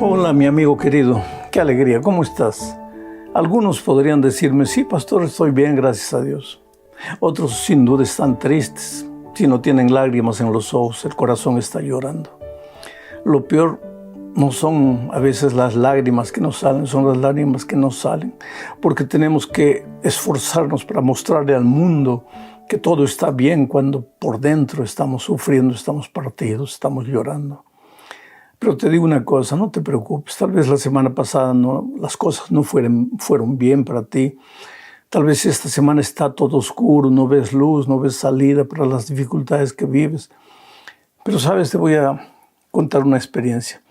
Hola, mi amigo querido, qué alegría, ¿cómo estás? Algunos podrían decirme, sí, pastor, estoy bien, gracias a Dios. Otros sin duda están tristes, si no tienen lágrimas en los ojos, el corazón está llorando. Lo peor no son a veces las lágrimas que nos salen, son las lágrimas que nos salen, porque tenemos que esforzarnos para mostrarle al mundo que todo está bien cuando por dentro estamos sufriendo, estamos partidos, estamos llorando. Pero te digo una cosa, no te preocupes, tal vez la semana pasada las cosas no fueron bien para ti. Tal vez esta semana está todo oscuro, no ves luz, no ves salida para las dificultades que vives. Pero sabes, te voy a contar una experiencia.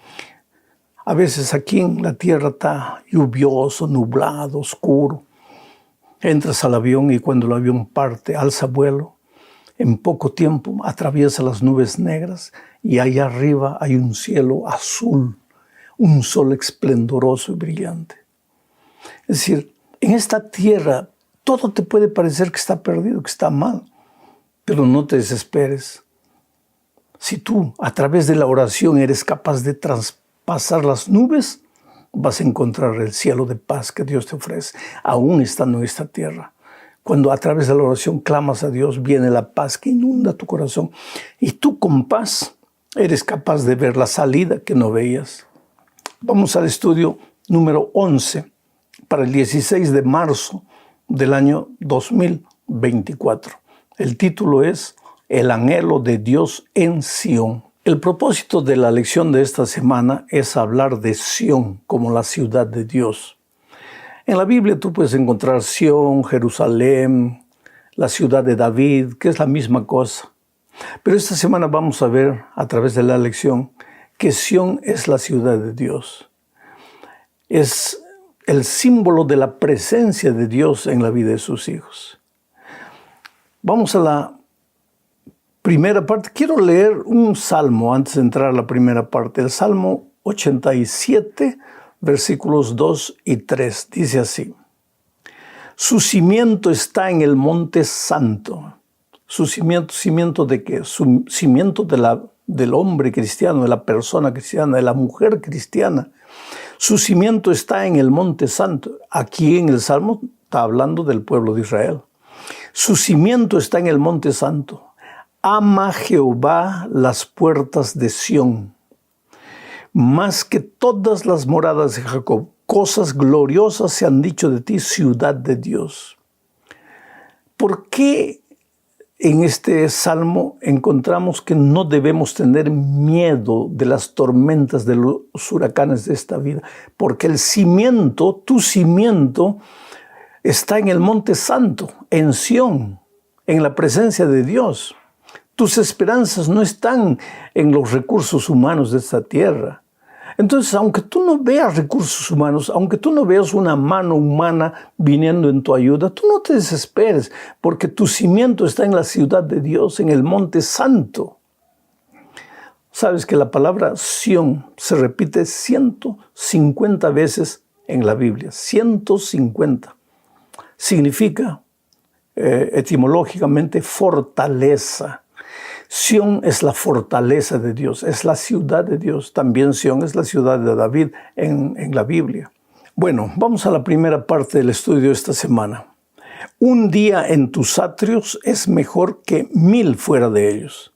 A veces aquí en la tierra está lluvioso, nublado, oscuro. Entras al avión y cuando el avión parte, alza vuelo. En poco tiempo atraviesa las nubes negras y allá arriba hay un cielo azul, un sol esplendoroso y brillante. Es decir, en esta tierra todo te puede parecer que está perdido, que está mal, pero no te desesperes. Si tú a través de la oración eres capaz de traspasar las nubes, vas a encontrar el cielo de paz que Dios te ofrece, aún estando en esta tierra. Cuando a través de la oración clamas a Dios, viene la paz que inunda tu corazón. Y tú con paz eres capaz de ver la salida que no veías. Vamos al estudio número 11 para el 16 de marzo del año 2024. El título es El anhelo de Dios en Sión. El propósito de la lección de esta semana es hablar de Sión como la ciudad de Dios. En la Biblia tú puedes encontrar Sión, Jerusalén, la ciudad de David, que es la misma cosa. Pero esta semana vamos a ver a través de la lección que Sión es la ciudad de Dios. Es el símbolo de la presencia de Dios en la vida de sus hijos. Vamos a la primera parte. Quiero leer un salmo antes de entrar a la primera parte. El Salmo 87, versículos 2 y 3. Dice así: Su cimiento está en el monte santo. ¿Su cimiento de qué? Su cimiento del hombre cristiano, de la persona cristiana, de la mujer cristiana. Su cimiento está en el monte santo. Aquí en el Salmo está hablando del pueblo de Israel. Su cimiento está en el monte santo. Ama Jehová las puertas de Sión, más que todas las moradas de Jacob. Cosas gloriosas se han dicho de ti, ciudad de Dios. ¿Por qué en este salmo encontramos que no debemos tener miedo de las tormentas, de los huracanes de esta vida? Porque el cimiento, tu cimiento, está en el monte santo, en Sión, en la presencia de Dios. Tus esperanzas no están en los recursos humanos de esta tierra. Entonces, aunque tú no veas recursos humanos, aunque tú no veas una mano humana viniendo en tu ayuda, tú no te desesperes, porque tu cimiento está en la ciudad de Dios, en el monte santo. Sabes que la palabra Sión se repite 150 veces en la Biblia, 150. Significa etimológicamente fortaleza. Sión es la fortaleza de Dios, es la ciudad de Dios. También Sión es la ciudad de David en la Biblia. Bueno, vamos a la primera parte del estudio de esta semana. Un día en tus atrios es mejor que 1000 fuera de ellos.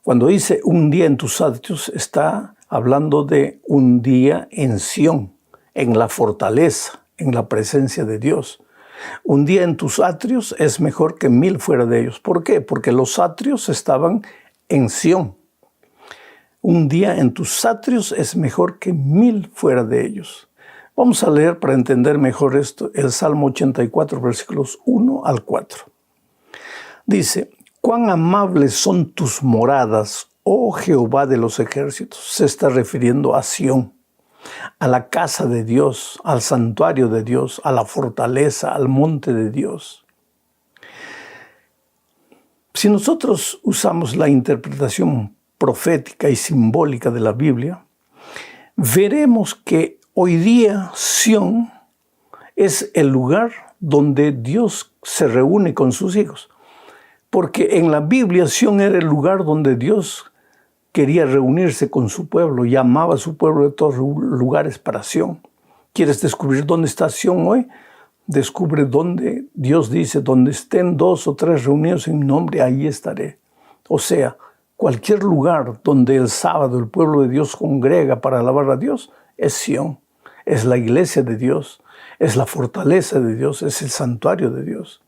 Cuando dice un día en tus atrios, está hablando de un día en Sión, en la fortaleza, en la presencia de Dios. Un día en tus atrios es mejor que 1000 fuera de ellos. ¿Por qué? Porque los atrios estaban en Sión. Un día en tus atrios es mejor que 1000 fuera de ellos. Vamos a leer para entender mejor esto el Salmo 84, versículos 1 al 4. Dice: Cuán amables son tus moradas, oh Jehová de los ejércitos. Se está refiriendo a Sión, a la casa de Dios, al santuario de Dios, a la fortaleza, al monte de Dios. Si nosotros usamos la interpretación profética y simbólica de la Biblia, veremos que hoy día Sión es el lugar donde Dios se reúne con sus hijos. Porque en la Biblia Sión era el lugar donde Dios quería reunirse con su pueblo, llamaba a su pueblo de todos lugares para Sión. ¿Quieres descubrir dónde está Sión hoy? Descubre dónde Dios dice, donde estén 2 o 3 reunidos en mi nombre, ahí estaré. O sea, cualquier lugar donde el sábado el pueblo de Dios congrega para alabar a Dios es Sión, es la iglesia de Dios, es la fortaleza de Dios, es el santuario de Dios.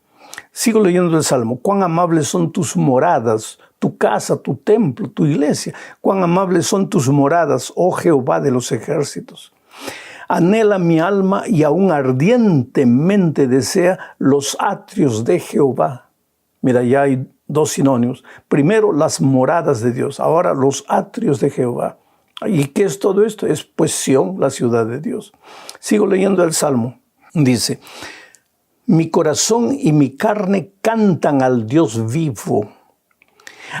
Sigo leyendo el Salmo. Cuán amables son tus moradas, tu casa, tu templo, tu iglesia. Cuán amables son tus moradas, oh Jehová de los ejércitos. Anhela mi alma y aún ardientemente desea los atrios de Jehová. Mira, ya hay 2 sinónimos. Primero, las moradas de Dios. Ahora, los atrios de Jehová. ¿Y qué es todo esto? Es pues Sión, la ciudad de Dios. Sigo leyendo el Salmo. Dice, mi corazón y mi carne cantan al Dios vivo.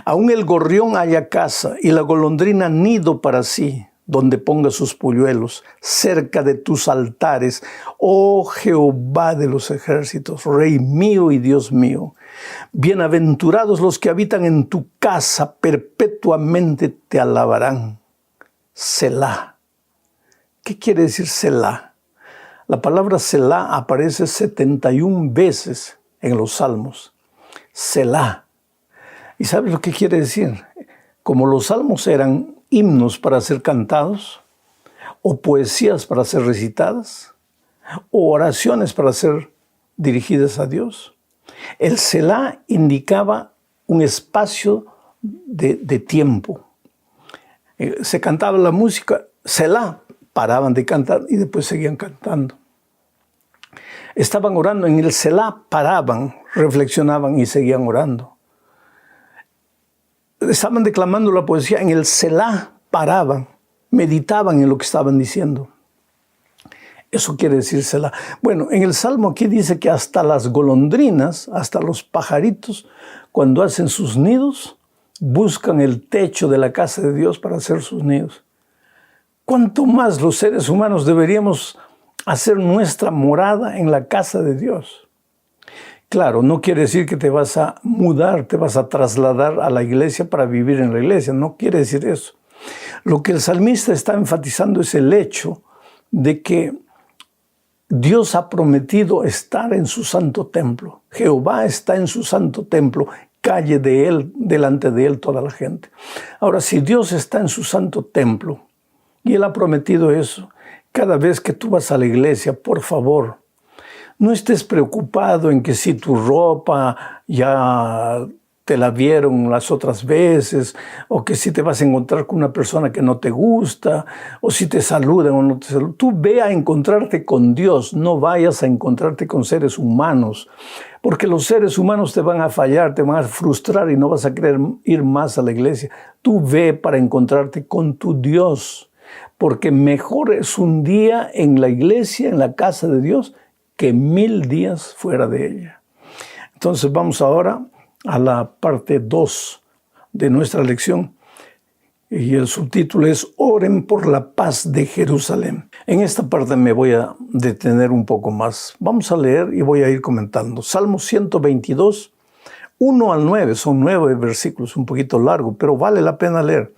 Aún el gorrión halla casa y la golondrina nido para sí, donde ponga sus polluelos, cerca de tus altares, oh Jehová de los ejércitos, Rey mío y Dios mío. Bienaventurados los que habitan en tu casa, perpetuamente te alabarán. Selah. ¿Qué quiere decir Selah? La palabra Selah aparece 71 veces en los Salmos. Selah. ¿Y sabes lo que quiere decir? Como los Salmos eran himnos para ser cantados, o poesías para ser recitadas, o oraciones para ser dirigidas a Dios, el Selah indicaba un espacio de tiempo. Se cantaba la música, Selah, paraban de cantar y después seguían cantando. Estaban orando, en el Selah paraban, reflexionaban y seguían orando. Estaban declamando la poesía, en el Selah paraban, meditaban en lo que estaban diciendo. Eso quiere decir Selah. Bueno, en el Salmo aquí dice que hasta las golondrinas, hasta los pajaritos, cuando hacen sus nidos, buscan el techo de la casa de Dios para hacer sus nidos. ¿Cuánto más los seres humanos deberíamos hacer nuestra morada en la casa de Dios? Claro, no quiere decir que te vas a mudar, te vas a trasladar a la iglesia para vivir en la iglesia. No quiere decir eso. Lo que el salmista está enfatizando es el hecho de que Dios ha prometido estar en su santo templo. Jehová está en su santo templo. Calle de él, delante de él toda la gente. Ahora, si Dios está en su santo templo y él ha prometido eso, cada vez que tú vas a la iglesia, por favor, no estés preocupado en que si tu ropa ya te la vieron las otras veces, o que si te vas a encontrar con una persona que no te gusta, o si te saludan o no te saludan. Tú ve a encontrarte con Dios, no vayas a encontrarte con seres humanos, porque los seres humanos te van a fallar, te van a frustrar y no vas a querer ir más a la iglesia. Tú ve para encontrarte con tu Dios, porque mejor es un día en la iglesia, en la casa de Dios, que 1000 días fuera de ella. Entonces vamos ahora a la parte 2 de nuestra lección. Y el subtítulo es Oren por la paz de Jerusalén. En esta parte me voy a detener un poco más. Vamos a leer y voy a ir comentando. Salmo 122, 1 al 9. Son 9 versículos, un poquito largo, pero vale la pena leer.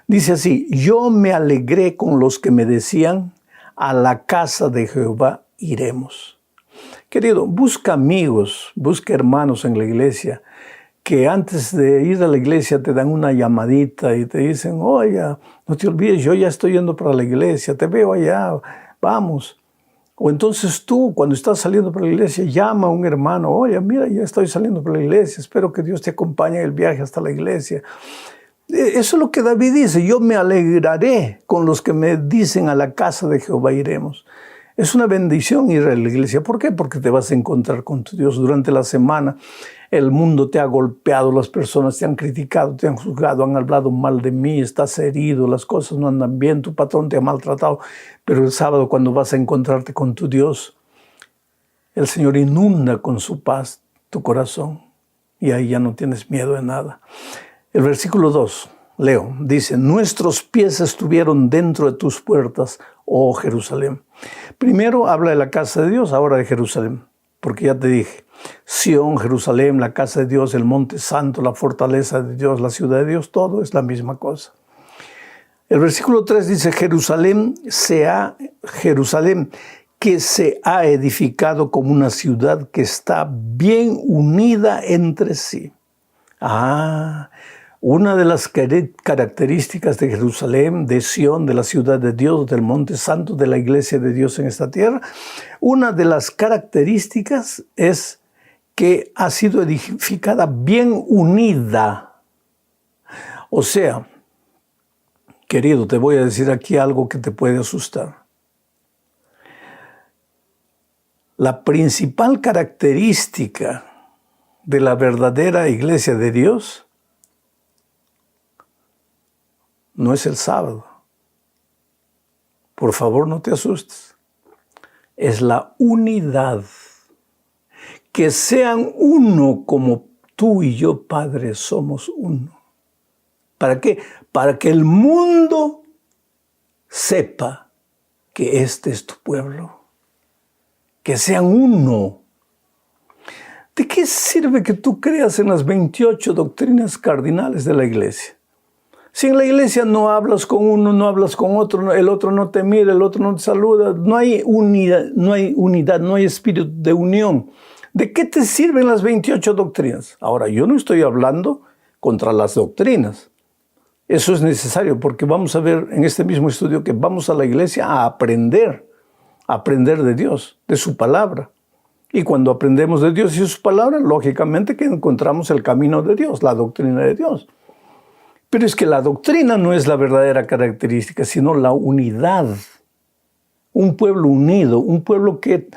Dice así, yo me alegré con los que me decían, a la casa de Jehová iremos. Querido, busca amigos, busca hermanos en la iglesia, que antes de ir a la iglesia te dan una llamadita y te dicen, oye, no te olvides, yo ya estoy yendo para la iglesia, te veo allá, vamos. O entonces tú, cuando estás saliendo para la iglesia, llama a un hermano, oye, mira, ya estoy saliendo para la iglesia, espero que Dios te acompañe en el viaje hasta la iglesia. Eso es lo que David dice, yo me alegraré con los que me dicen, a la casa de Jehová iremos. Es una bendición ir a la iglesia. ¿Por qué? Porque te vas a encontrar con tu Dios durante la semana. El mundo te ha golpeado, las personas te han criticado, te han juzgado, han hablado mal de mí, estás herido, las cosas no andan bien, tu patrón te ha maltratado. Pero el sábado, cuando vas a encontrarte con tu Dios, el Señor inunda con su paz tu corazón y ahí ya no tienes miedo de nada. El versículo 2, leo, dice, nuestros pies estuvieron dentro de tus puertas, oh Jerusalén. Primero habla de la casa de Dios, ahora de Jerusalén, porque ya te dije, Sión, Jerusalén, la casa de Dios, el monte santo, la fortaleza de Dios, la ciudad de Dios, todo es la misma cosa. El versículo 3 dice, Jerusalén que se ha edificado como una ciudad que está bien unida entre sí. Una de las características de Jerusalén, de Sión, de la ciudad de Dios, del Monte Santo, de la iglesia de Dios en esta tierra, una de las características es que ha sido edificada bien unida. O sea, querido, te voy a decir aquí algo que te puede asustar. La principal característica de la verdadera iglesia de Dios no es el sábado. Por favor, no te asustes. Es la unidad. Que sean uno como tú y yo, Padre, somos uno. ¿Para qué? Para que el mundo sepa que este es tu pueblo. Que sean uno. ¿De qué sirve que tú creas en las 28 doctrinas cardinales de la iglesia? Si en la iglesia no hablas con uno, no hablas con otro, el otro no te mira, el otro no te saluda, no hay unidad, no hay espíritu de unión. ¿De qué te sirven las 28 doctrinas? Ahora, yo no estoy hablando contra las doctrinas. Eso es necesario porque vamos a ver en este mismo estudio que vamos a la iglesia a aprender de Dios, de su palabra. Y cuando aprendemos de Dios y su palabra, lógicamente que encontramos el camino de Dios, la doctrina de Dios. Pero es que la doctrina no es la verdadera característica, sino la unidad. Un pueblo unido, un pueblo que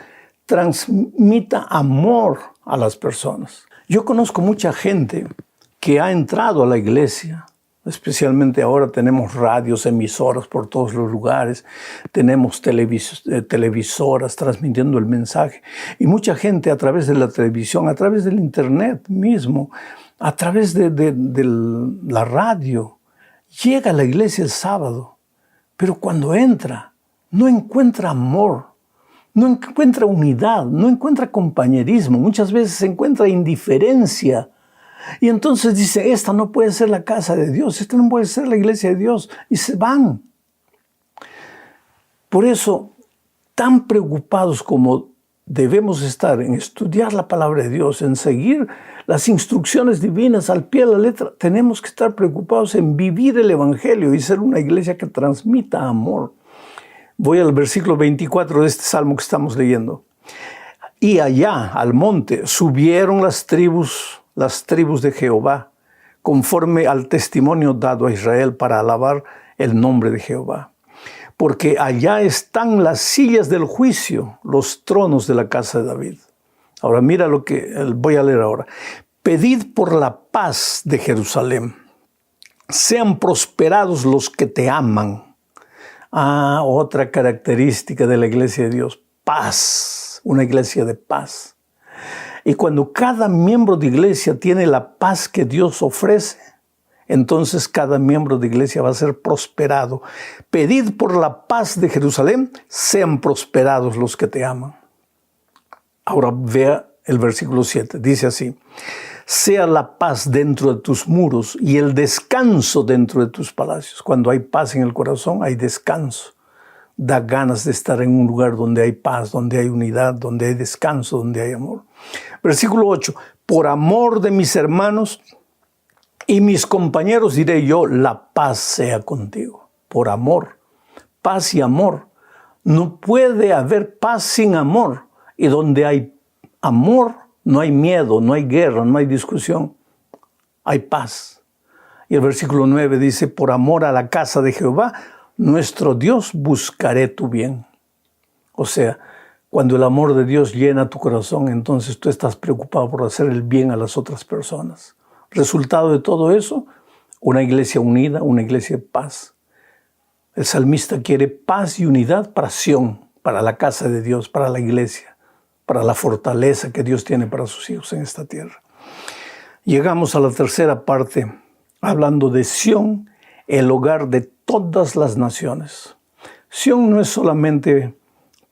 transmita amor a las personas. Yo conozco mucha gente que ha entrado a la iglesia, especialmente ahora tenemos radios, emisoras por todos los lugares, tenemos televisoras transmitiendo el mensaje. Y mucha gente a través de la televisión, a través del internet mismo, a través de la radio, llega a la iglesia el sábado, pero cuando entra, no encuentra amor, no encuentra unidad, no encuentra compañerismo, muchas veces encuentra indiferencia. Y entonces dice, esta no puede ser la casa de Dios, esta no puede ser la iglesia de Dios, y se van. Por eso, tan preocupados como debemos estar en estudiar la palabra de Dios, en seguir las instrucciones divinas al pie de la letra, tenemos que estar preocupados en vivir el evangelio y ser una iglesia que transmita amor. Voy al versículo 24 de este salmo que estamos leyendo. Y allá, al monte, subieron las tribus de Jehová, conforme al testimonio dado a Israel para alabar el nombre de Jehová. Porque allá están las sillas del juicio, los tronos de la casa de David. Ahora mira lo que voy a leer ahora. Pedid por la paz de Jerusalén. Sean prosperados los que te aman. Otra característica de la iglesia de Dios. Paz. Una iglesia de paz. Y cuando cada miembro de iglesia tiene la paz que Dios ofrece, entonces cada miembro de iglesia va a ser prosperado. Pedid por la paz de Jerusalén, sean prosperados los que te aman. Ahora vea el versículo 7, dice así: sea la paz dentro de tus muros y el descanso dentro de tus palacios. Cuando hay paz en el corazón, hay descanso. Da ganas de estar en un lugar donde hay paz, donde hay unidad, donde hay descanso, donde hay amor. Versículo 8, por amor de mis hermanos y mis compañeros diré yo, la paz sea contigo. Por amor, paz y amor. No puede haber paz sin amor. Y donde hay amor, no hay miedo, no hay guerra, no hay discusión. Hay paz. Y el versículo 9 dice, por amor a la casa de Jehová, nuestro Dios, buscaré tu bien. O sea, cuando el amor de Dios llena tu corazón, entonces tú estás preocupado por hacer el bien a las otras personas. Resultado de todo eso, una iglesia unida, una iglesia de paz. El salmista quiere paz y unidad para Sión, para la casa de Dios, para la iglesia, para la fortaleza que Dios tiene para sus hijos en esta tierra. Llegamos a la tercera parte, hablando de Sión, el hogar de todas las naciones. Sión no es solamente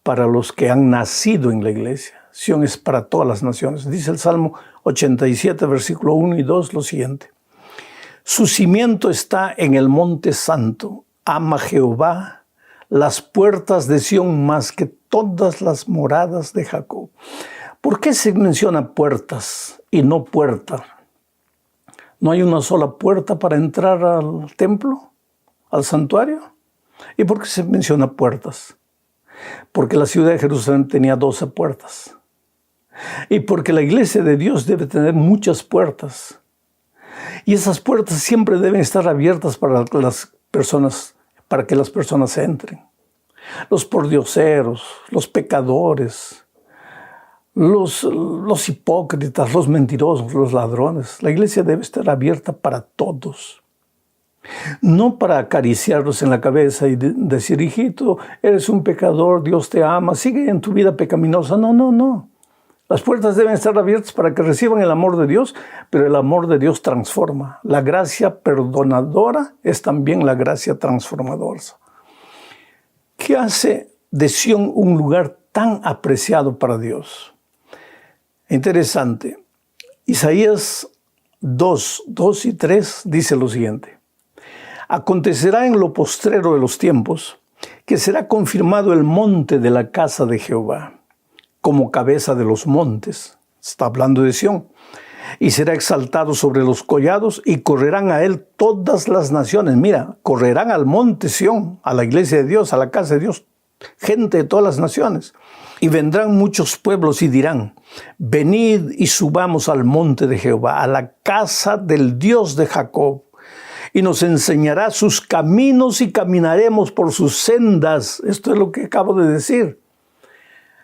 para los que han nacido en la iglesia. Sión es para todas las naciones. Dice el Salmo 87, versículo 1 y 2, lo siguiente. Su cimiento está en el monte santo, ama Jehová las puertas de Sión más que todas las moradas de Jacob. ¿Por qué se menciona puertas y no puerta? ¿No hay una sola puerta para entrar al templo, al santuario? ¿Y por qué se menciona puertas? Porque la ciudad de Jerusalén tenía 12 puertas. Y porque la iglesia de Dios debe tener muchas puertas. Y esas puertas siempre deben estar abiertas para las personas, para que las personas entren. Los pordioseros, los pecadores, los hipócritas, los mentirosos, los ladrones. La iglesia debe estar abierta para todos. No para acariciarlos en la cabeza y decir, hijito, eres un pecador, Dios te ama, sigue en tu vida pecaminosa. No. Las puertas deben estar abiertas para que reciban el amor de Dios, pero el amor de Dios transforma. La gracia perdonadora es también la gracia transformadora. ¿Qué hace de Sión un lugar tan apreciado para Dios? Interesante. Isaías 2 y 3 dice lo siguiente. Acontecerá en lo postrero de los tiempos que será confirmado el monte de la casa de Jehová como cabeza de los montes. Está hablando de Sión. Y será exaltado sobre los collados y correrán a él todas las naciones. Mira, correrán al monte Sión, a la iglesia de Dios, a la casa de Dios, gente de todas las naciones. Y vendrán muchos pueblos y dirán, venid y subamos al monte de Jehová, a la casa del Dios de Jacob. Y nos enseñará sus caminos y caminaremos por sus sendas. Esto es lo que acabo de decir.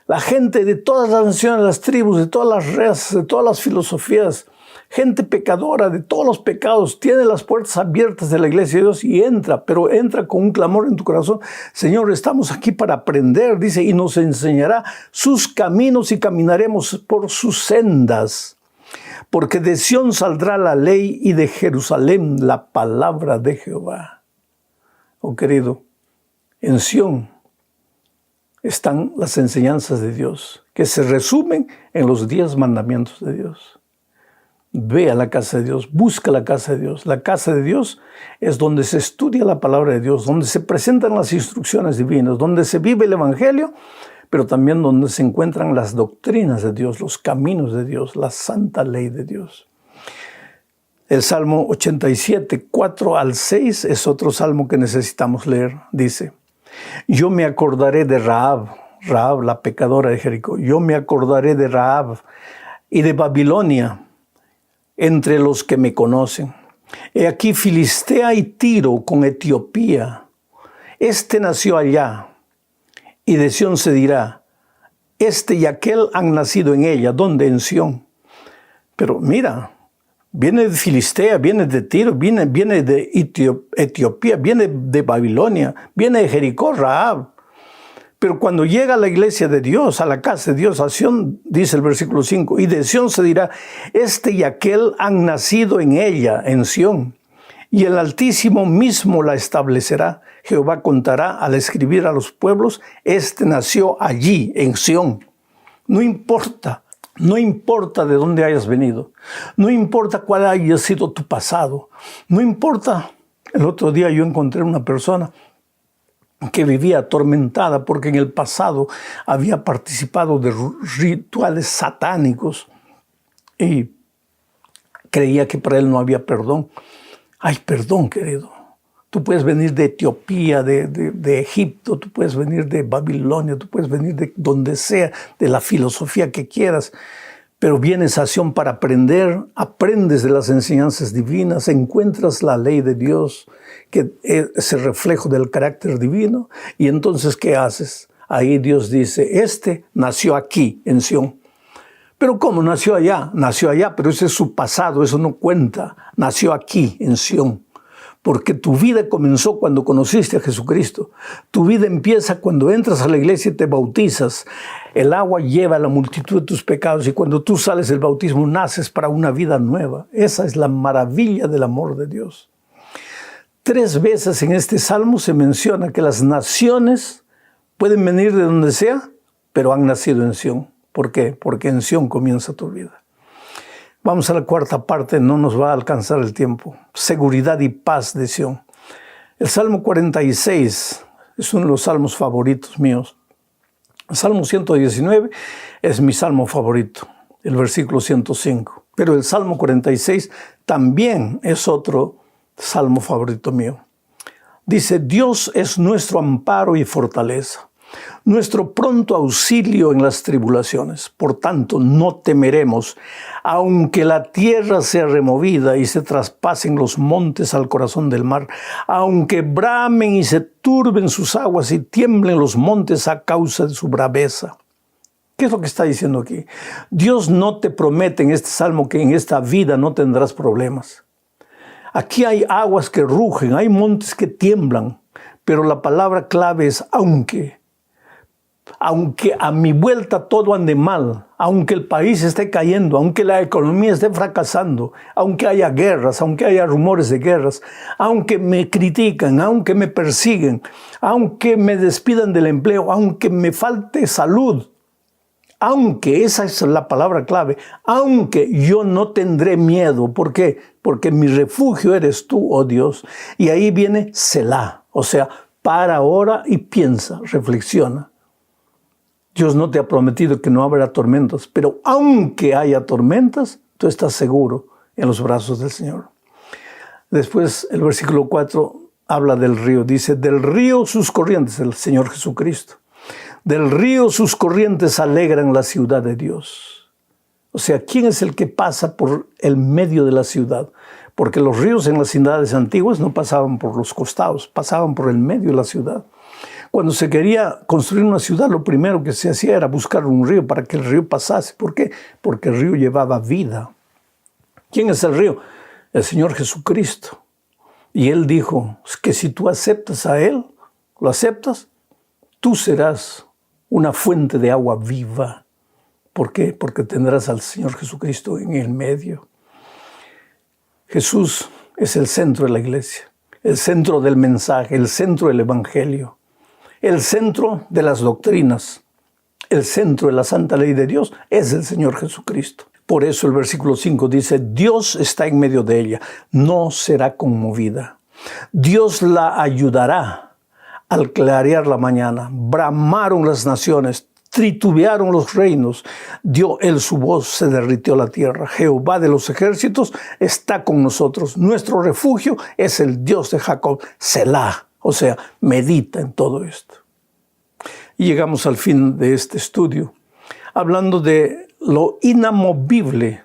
La gente de todas las naciones, las tribus, de todas las razas, de todas las filosofías, gente pecadora de todos los pecados, tiene las puertas abiertas de la iglesia de Dios y entra, pero entra con un clamor en tu corazón. Señor, estamos aquí para aprender, dice, y nos enseñará sus caminos y caminaremos por sus sendas. Porque de Sión saldrá la ley y de Jerusalén la palabra de Jehová. Oh querido, en Sión están las enseñanzas de Dios, que se resumen en los 10 mandamientos de Dios. Ve a la casa de Dios, busca la casa de Dios. La casa de Dios es donde se estudia la palabra de Dios, donde se presentan las instrucciones divinas, donde se vive el evangelio, pero también donde se encuentran las doctrinas de Dios, los caminos de Dios, la santa ley de Dios. El Salmo 87, 4 al 6 es otro salmo que necesitamos leer. Dice, yo me acordaré de Rahab, la pecadora de Jericó. Yo me acordaré de Rahab y de Babilonia entre los que me conocen. He aquí Filistea y Tiro con Etiopía. Este nació allá. Y de Sión se dirá, este y aquel han nacido en ella. ¿Dónde? En Sión. Pero mira, viene de Filistea, viene de Tiro, viene de Etiopía, viene de Babilonia, viene de Jericó, Rahab. Pero cuando llega a la iglesia de Dios, a la casa de Dios, a Sión, dice el versículo 5, y de Sión se dirá, este y aquel han nacido en ella, en Sión. Y el Altísimo mismo la establecerá. Jehová contará al escribir a los pueblos, este nació allí, en Sión. No importa de dónde hayas venido. No importa cuál haya sido tu pasado. No importa. El otro día yo encontré una persona que vivía atormentada porque en el pasado había participado de rituales satánicos y creía que para él no había perdón. Hay perdón, querido. Tú puedes venir de Etiopía, de Egipto, tú puedes venir de Babilonia, tú puedes venir de donde sea, de la filosofía que quieras, pero vienes a Sión para aprender, aprendes de las enseñanzas divinas, encuentras la ley de Dios, que es el reflejo del carácter divino, y entonces, ¿qué haces? Ahí Dios dice, este nació aquí, en Sión. Pero ¿cómo? Nació allá, pero ese es su pasado, eso no cuenta. Nació aquí, en Sión. Porque tu vida comenzó cuando conociste a Jesucristo. Tu vida empieza cuando entras a la iglesia y te bautizas. El agua lleva la multitud de tus pecados y cuando tú sales del bautismo naces para una vida nueva. Esa es la maravilla del amor de Dios. 3 veces en este salmo se menciona que las naciones pueden venir de donde sea, pero han nacido en Sión. ¿Por qué? Porque en Sión comienza tu vida. Vamos a la cuarta parte, no nos va a alcanzar el tiempo. Seguridad y paz de Sión. El Salmo 46 es uno de los salmos favoritos míos. El Salmo 119 es mi salmo favorito, el versículo 105. Pero el Salmo 46 también es otro salmo favorito mío. Dice, Dios es nuestro amparo y fortaleza, nuestro pronto auxilio en las tribulaciones. Por tanto, no temeremos, aunque la tierra sea removida y se traspasen los montes al corazón del mar, aunque bramen y se turben sus aguas y tiemblen los montes a causa de su braveza. ¿Qué es lo que está diciendo aquí? Dios no te promete en este salmo que en esta vida no tendrás problemas. Aquí hay aguas que rugen, hay montes que tiemblan, pero la palabra clave es aunque. Aunque a mi vuelta todo ande mal, aunque el país esté cayendo, aunque la economía esté fracasando, aunque haya guerras, aunque haya rumores de guerras, aunque me critican, aunque me persiguen, aunque me despidan del empleo, aunque me falte salud, aunque, esa es la palabra clave, aunque yo no tendré miedo. ¿Por qué? Porque mi refugio eres tú, oh Dios. Y ahí viene Selah, o sea, para ahora y piensa, reflexiona. Dios no te ha prometido que no habrá tormentas, pero aunque haya tormentas, tú estás seguro en los brazos del Señor. Después el versículo 4 habla del río. Dice, del río sus corrientes, el Señor Jesucristo. Del río sus corrientes alegran la ciudad de Dios. O sea, ¿quién es el que pasa por el medio de la ciudad? Porque los ríos en las ciudades antiguas no pasaban por los costados, pasaban por el medio de la ciudad. Cuando se quería construir una ciudad, lo primero que se hacía era buscar un río para que el río pasase. ¿Por qué? Porque el río llevaba vida. ¿Quién es el río? El Señor Jesucristo. Y Él dijo que si tú aceptas a Él, lo aceptas, tú serás una fuente de agua viva. ¿Por qué? Porque tendrás al Señor Jesucristo en el medio. Jesús es el centro de la iglesia, el centro del mensaje, el centro del evangelio, el centro de las doctrinas, el centro de la santa ley de Dios es el Señor Jesucristo. Por eso el versículo 5 dice, Dios está en medio de ella, no será conmovida. Dios la ayudará. Al clarear la mañana, bramaron las naciones, tritubearon los reinos, dio él su voz, se derritió la tierra. Jehová de los ejércitos está con nosotros. Nuestro refugio es el Dios de Jacob, Selah. O sea, medita en todo esto. Y llegamos al fin de este estudio, hablando de lo inamovible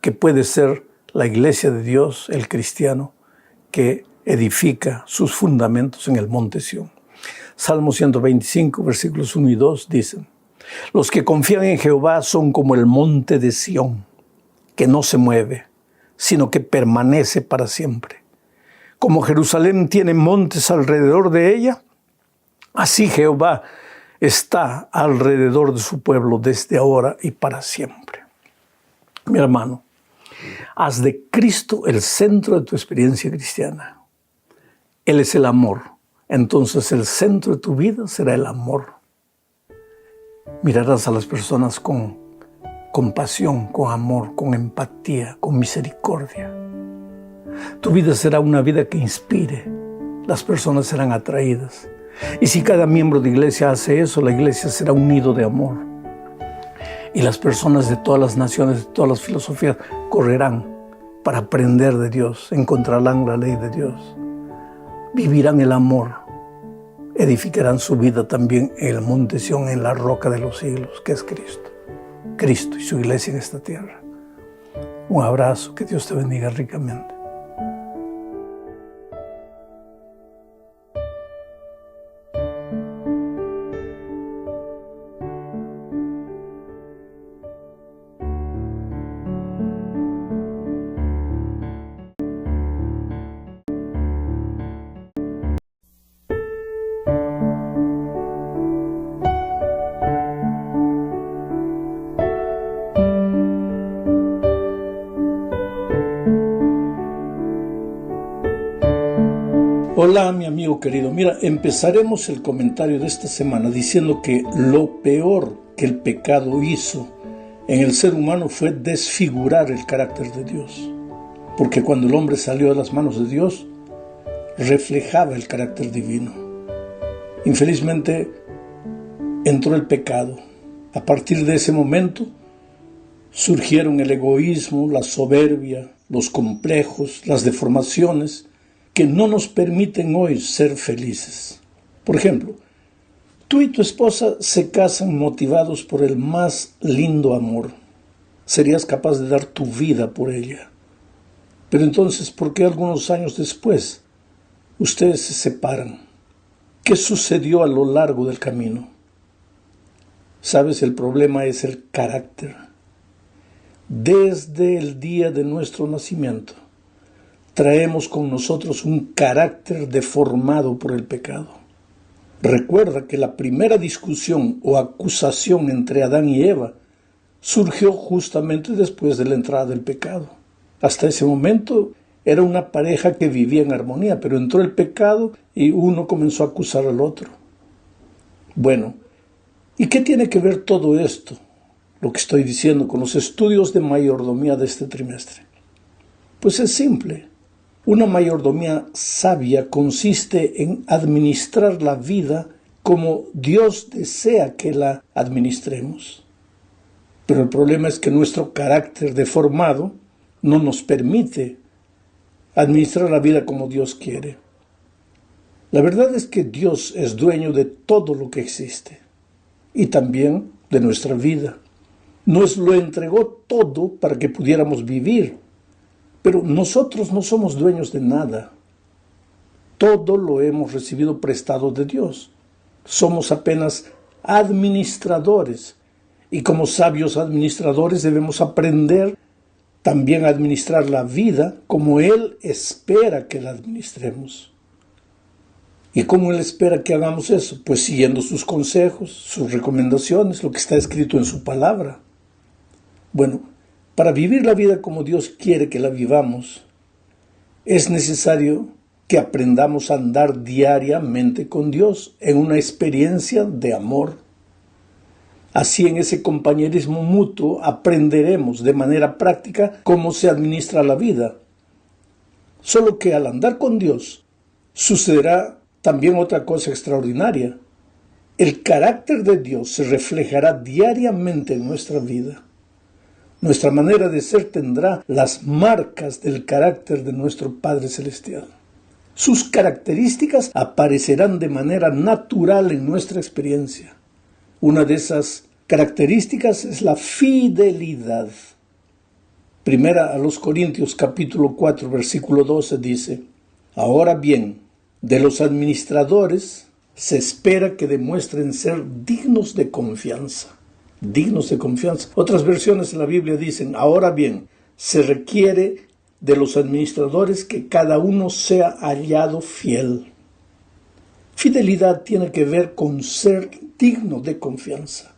que puede ser la iglesia de Dios, el cristiano, que edifica sus fundamentos en el monte Sión. Salmo 125, versículos 1 y 2 dicen, los que confían en Jehová son como el monte de Sión, que no se mueve, sino que permanece para siempre. Como Jerusalén tiene montes alrededor de ella, así Jehová está alrededor de su pueblo desde ahora y para siempre. Mi hermano, haz de Cristo el centro de tu experiencia cristiana. Él es el amor. Entonces el centro de tu vida será el amor. Mirarás a las personas con compasión, con amor, con empatía, con misericordia. Tu vida será una vida que inspire. Las personas serán atraídas. Y si cada miembro de iglesia hace eso, la iglesia será un nido de amor. Y las personas de todas las naciones, de todas las filosofías, correrán para aprender de Dios, encontrarán la ley de Dios. Vivirán el amor, edificarán su vida también en el monte Sión, en la roca de los siglos, que es Cristo. Cristo y su iglesia en esta tierra. Un abrazo, que Dios te bendiga ricamente. Hola, mi amigo querido. Mira, empezaremos el comentario de esta semana diciendo que lo peor que el pecado hizo en el ser humano fue desfigurar el carácter de Dios. Porque cuando el hombre salió de las manos de Dios, reflejaba el carácter divino. Infelizmente entró el pecado. A partir de ese momento surgieron el egoísmo, la soberbia, los complejos, las deformaciones que no nos permiten hoy ser felices. Por ejemplo, tú y tu esposa se casan motivados por el más lindo amor. Serías capaz de dar tu vida por ella. Pero entonces, ¿por qué algunos años después ustedes se separan? ¿Qué sucedió a lo largo del camino? ¿Sabes? El problema es el carácter. Desde el día de nuestro nacimiento, traemos con nosotros un carácter deformado por el pecado. Recuerda que la primera discusión o acusación entre Adán y Eva surgió justamente después de la entrada del pecado. Hasta ese momento era una pareja que vivía en armonía, pero entró el pecado y uno comenzó a acusar al otro. Bueno, ¿y qué tiene que ver todo esto, lo que estoy diciendo, con los estudios de mayordomía de este trimestre? Pues es simple. Una mayordomía sabia consiste en administrar la vida como Dios desea que la administremos. Pero el problema es que nuestro carácter deformado no nos permite administrar la vida como Dios quiere. La verdad es que Dios es dueño de todo lo que existe y también de nuestra vida. Nos lo entregó todo para que pudiéramos vivir, pero nosotros no somos dueños de nada. Todo lo hemos recibido prestado de Dios. Somos apenas administradores y como sabios administradores debemos aprender también a administrar la vida como Él espera que la administremos. ¿Y cómo Él espera que hagamos eso? Pues siguiendo sus consejos, sus recomendaciones, lo que está escrito en su palabra. Bueno, para vivir la vida como Dios quiere que la vivamos, es necesario que aprendamos a andar diariamente con Dios en una experiencia de amor. Así, en ese compañerismo mutuo aprenderemos de manera práctica cómo se administra la vida. Solo que al andar con Dios sucederá también otra cosa extraordinaria. El carácter de Dios se reflejará diariamente en nuestra vida. Nuestra manera de ser tendrá las marcas del carácter de nuestro Padre Celestial. Sus características aparecerán de manera natural en nuestra experiencia. Una de esas características es la fidelidad. Primera a los Corintios capítulo 4 versículo 12 dice: Ahora bien, de los administradores se espera que demuestren ser dignos de confianza. Dignos de confianza. Otras versiones de la Biblia dicen: ahora bien, se requiere de los administradores que cada uno sea hallado fiel. Fidelidad tiene que ver con ser digno de confianza.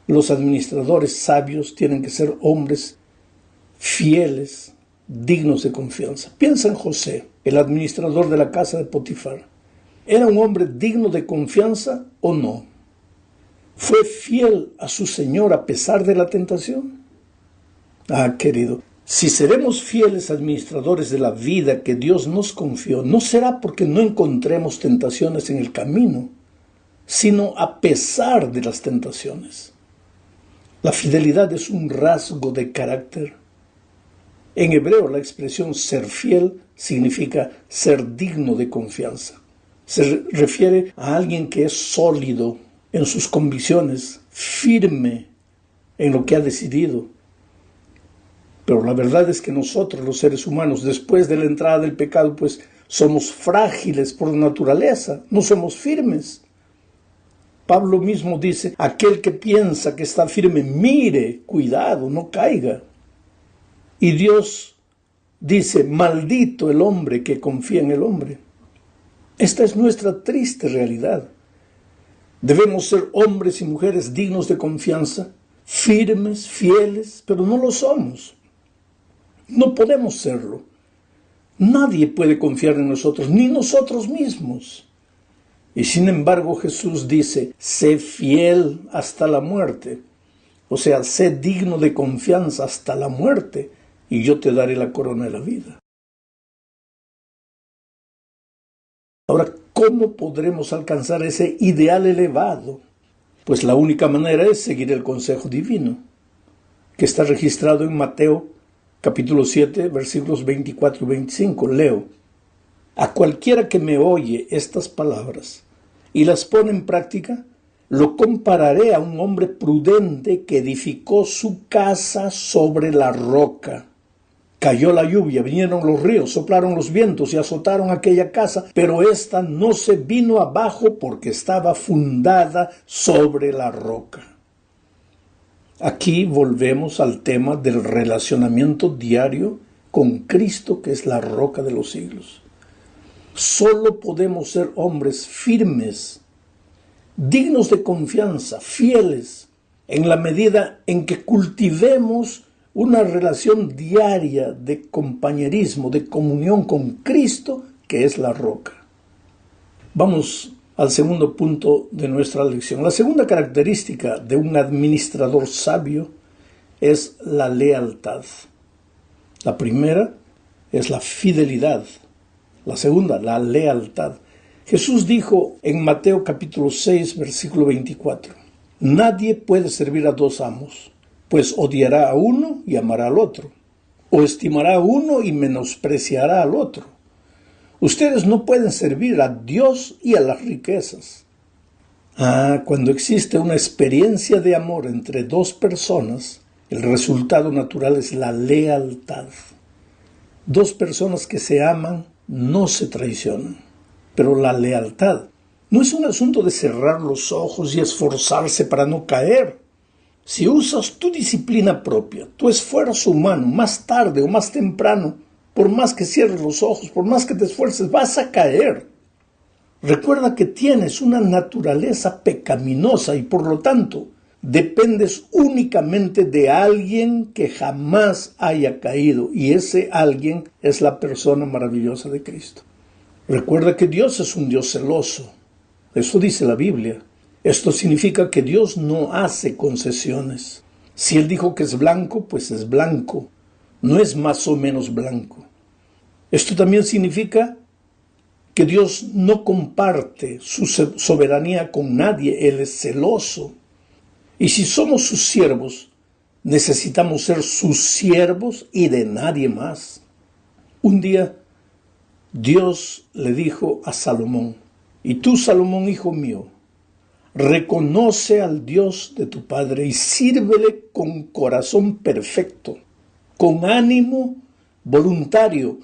Los administradores sabios tienen que ser hombres fieles, dignos de confianza. Piensa en José, el administrador de la casa de Potifar. ¿Era un hombre digno de confianza o no? ¿Fue fiel a su Señor a pesar de la tentación? Ah, querido, si seremos fieles administradores de la vida que Dios nos confió, no será porque no encontremos tentaciones en el camino, sino a pesar de las tentaciones. La fidelidad es un rasgo de carácter. En hebreo, la expresión ser fiel significa ser digno de confianza. Se refiere a alguien que es sólido en sus convicciones, firme en lo que ha decidido. Pero la verdad es que nosotros, los seres humanos, después de la entrada del pecado, pues somos frágiles por naturaleza, no somos firmes. Pablo mismo dice: aquel que piensa que está firme, mire, cuidado, no caiga. Y Dios dice: maldito el hombre que confía en el hombre. Esta es nuestra triste realidad. Debemos ser hombres y mujeres dignos de confianza, firmes, fieles, pero no lo somos. No podemos serlo. Nadie puede confiar en nosotros, ni nosotros mismos. Y sin embargo Jesús dice: sé fiel hasta la muerte. O sea, sé digno de confianza hasta la muerte, y yo te daré la corona de la vida. Ahora, ¿cómo podremos alcanzar ese ideal elevado? Pues la única manera es seguir el consejo divino, que está registrado en Mateo capítulo 7, versículos 24 y 25. Leo: a cualquiera que me oye estas palabras y las pone en práctica, lo compararé a un hombre prudente que edificó su casa sobre la roca. Cayó la lluvia, vinieron los ríos, soplaron los vientos y azotaron aquella casa, pero ésta no se vino abajo porque estaba fundada sobre la roca. Aquí volvemos al tema del relacionamiento diario con Cristo, que es la roca de los siglos. Solo podemos ser hombres firmes, dignos de confianza, fieles, en la medida en que cultivemos una relación diaria de compañerismo, de comunión con Cristo, que es la roca. Vamos al segundo punto de nuestra lección. La segunda característica de un administrador sabio es la lealtad. La primera es la fidelidad. La segunda, la lealtad. Jesús dijo en Mateo capítulo 6, versículo 24, nadie puede servir a dos amos, pues odiará a uno y amará al otro, o estimará a uno y menospreciará al otro. Ustedes no pueden servir a Dios y a las riquezas. Cuando existe una experiencia de amor entre dos personas, el resultado natural es la lealtad. Dos personas que se aman no se traicionan. Pero la lealtad no es un asunto de cerrar los ojos y esforzarse para no caer. Si usas tu disciplina propia, tu esfuerzo humano, más tarde o más temprano, por más que cierres los ojos, por más que te esfuerces, vas a caer. Recuerda que tienes una naturaleza pecaminosa y por lo tanto dependes únicamente de alguien que jamás haya caído, y ese alguien es la persona maravillosa de Cristo. Recuerda que Dios es un Dios celoso. Eso dice la Biblia. Esto significa que Dios no hace concesiones. Si Él dijo que es blanco, pues es blanco. No es más o menos blanco. Esto también significa que Dios no comparte su soberanía con nadie. Él es celoso. Y si somos sus siervos, necesitamos ser sus siervos y de nadie más. Un día, Dios le dijo a Salomón, y tú, Salomón, hijo mío, reconoce al Dios de tu padre y sírvele con corazón perfecto, con ánimo voluntario,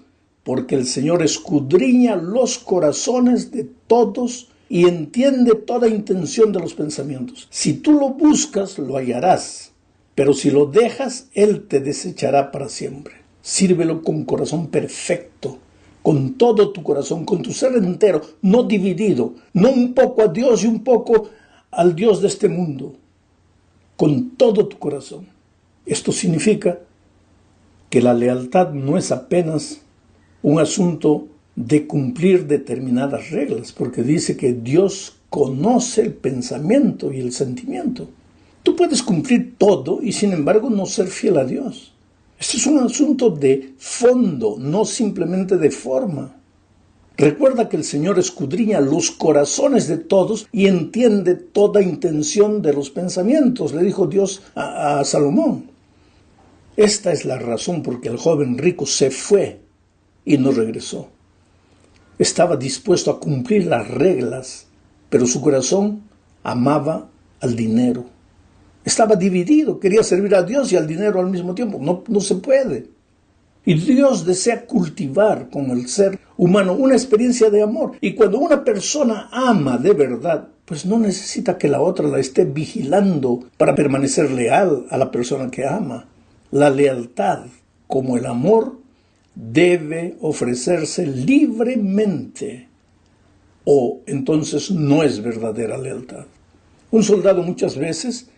porque el Señor escudriña los corazones de todos y entiende toda intención de los pensamientos. Si tú lo buscas, lo hallarás, pero si lo dejas, Él te desechará para siempre. Sírvelo con corazón perfecto, con todo tu corazón, con tu ser entero, no dividido, no un poco a Dios y un poco al Dios de este mundo, con todo tu corazón. Esto significa que la lealtad no es apenas un asunto de cumplir determinadas reglas, porque dice que Dios conoce el pensamiento y el sentimiento. Tú puedes cumplir todo y sin embargo no ser fiel a Dios. Este es un asunto de fondo, no simplemente de forma. Recuerda que el Señor escudriña los corazones de todos y entiende toda intención de los pensamientos, le dijo Dios a Salomón. Esta es la razón por que el joven rico se fue y no regresó. Estaba dispuesto a cumplir las reglas, pero su corazón amaba al dinero. Estaba dividido, quería servir a Dios y al dinero al mismo tiempo. No se puede. Y Dios desea cultivar con el ser humano una experiencia de amor. Y cuando una persona ama de verdad, pues no necesita que la otra la esté vigilando para permanecer leal a la persona que ama. La lealtad, como el amor, debe ofrecerse libremente, o entonces no es verdadera lealtad. Un soldado muchas veces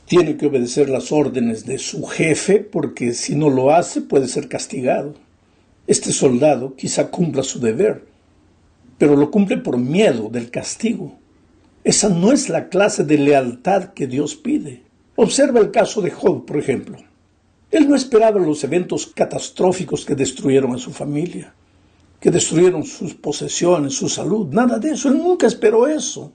tiene que obedecer las órdenes de su jefe porque si no lo hace puede ser castigado. Este soldado quizá cumpla su deber, pero lo cumple por miedo del castigo. Esa no es la clase de lealtad que Dios pide. Observa el caso de Job, por ejemplo. Él no esperaba los eventos catastróficos que destruyeron a su familia, que destruyeron sus posesiones, su salud, nada de eso. Él nunca esperó eso.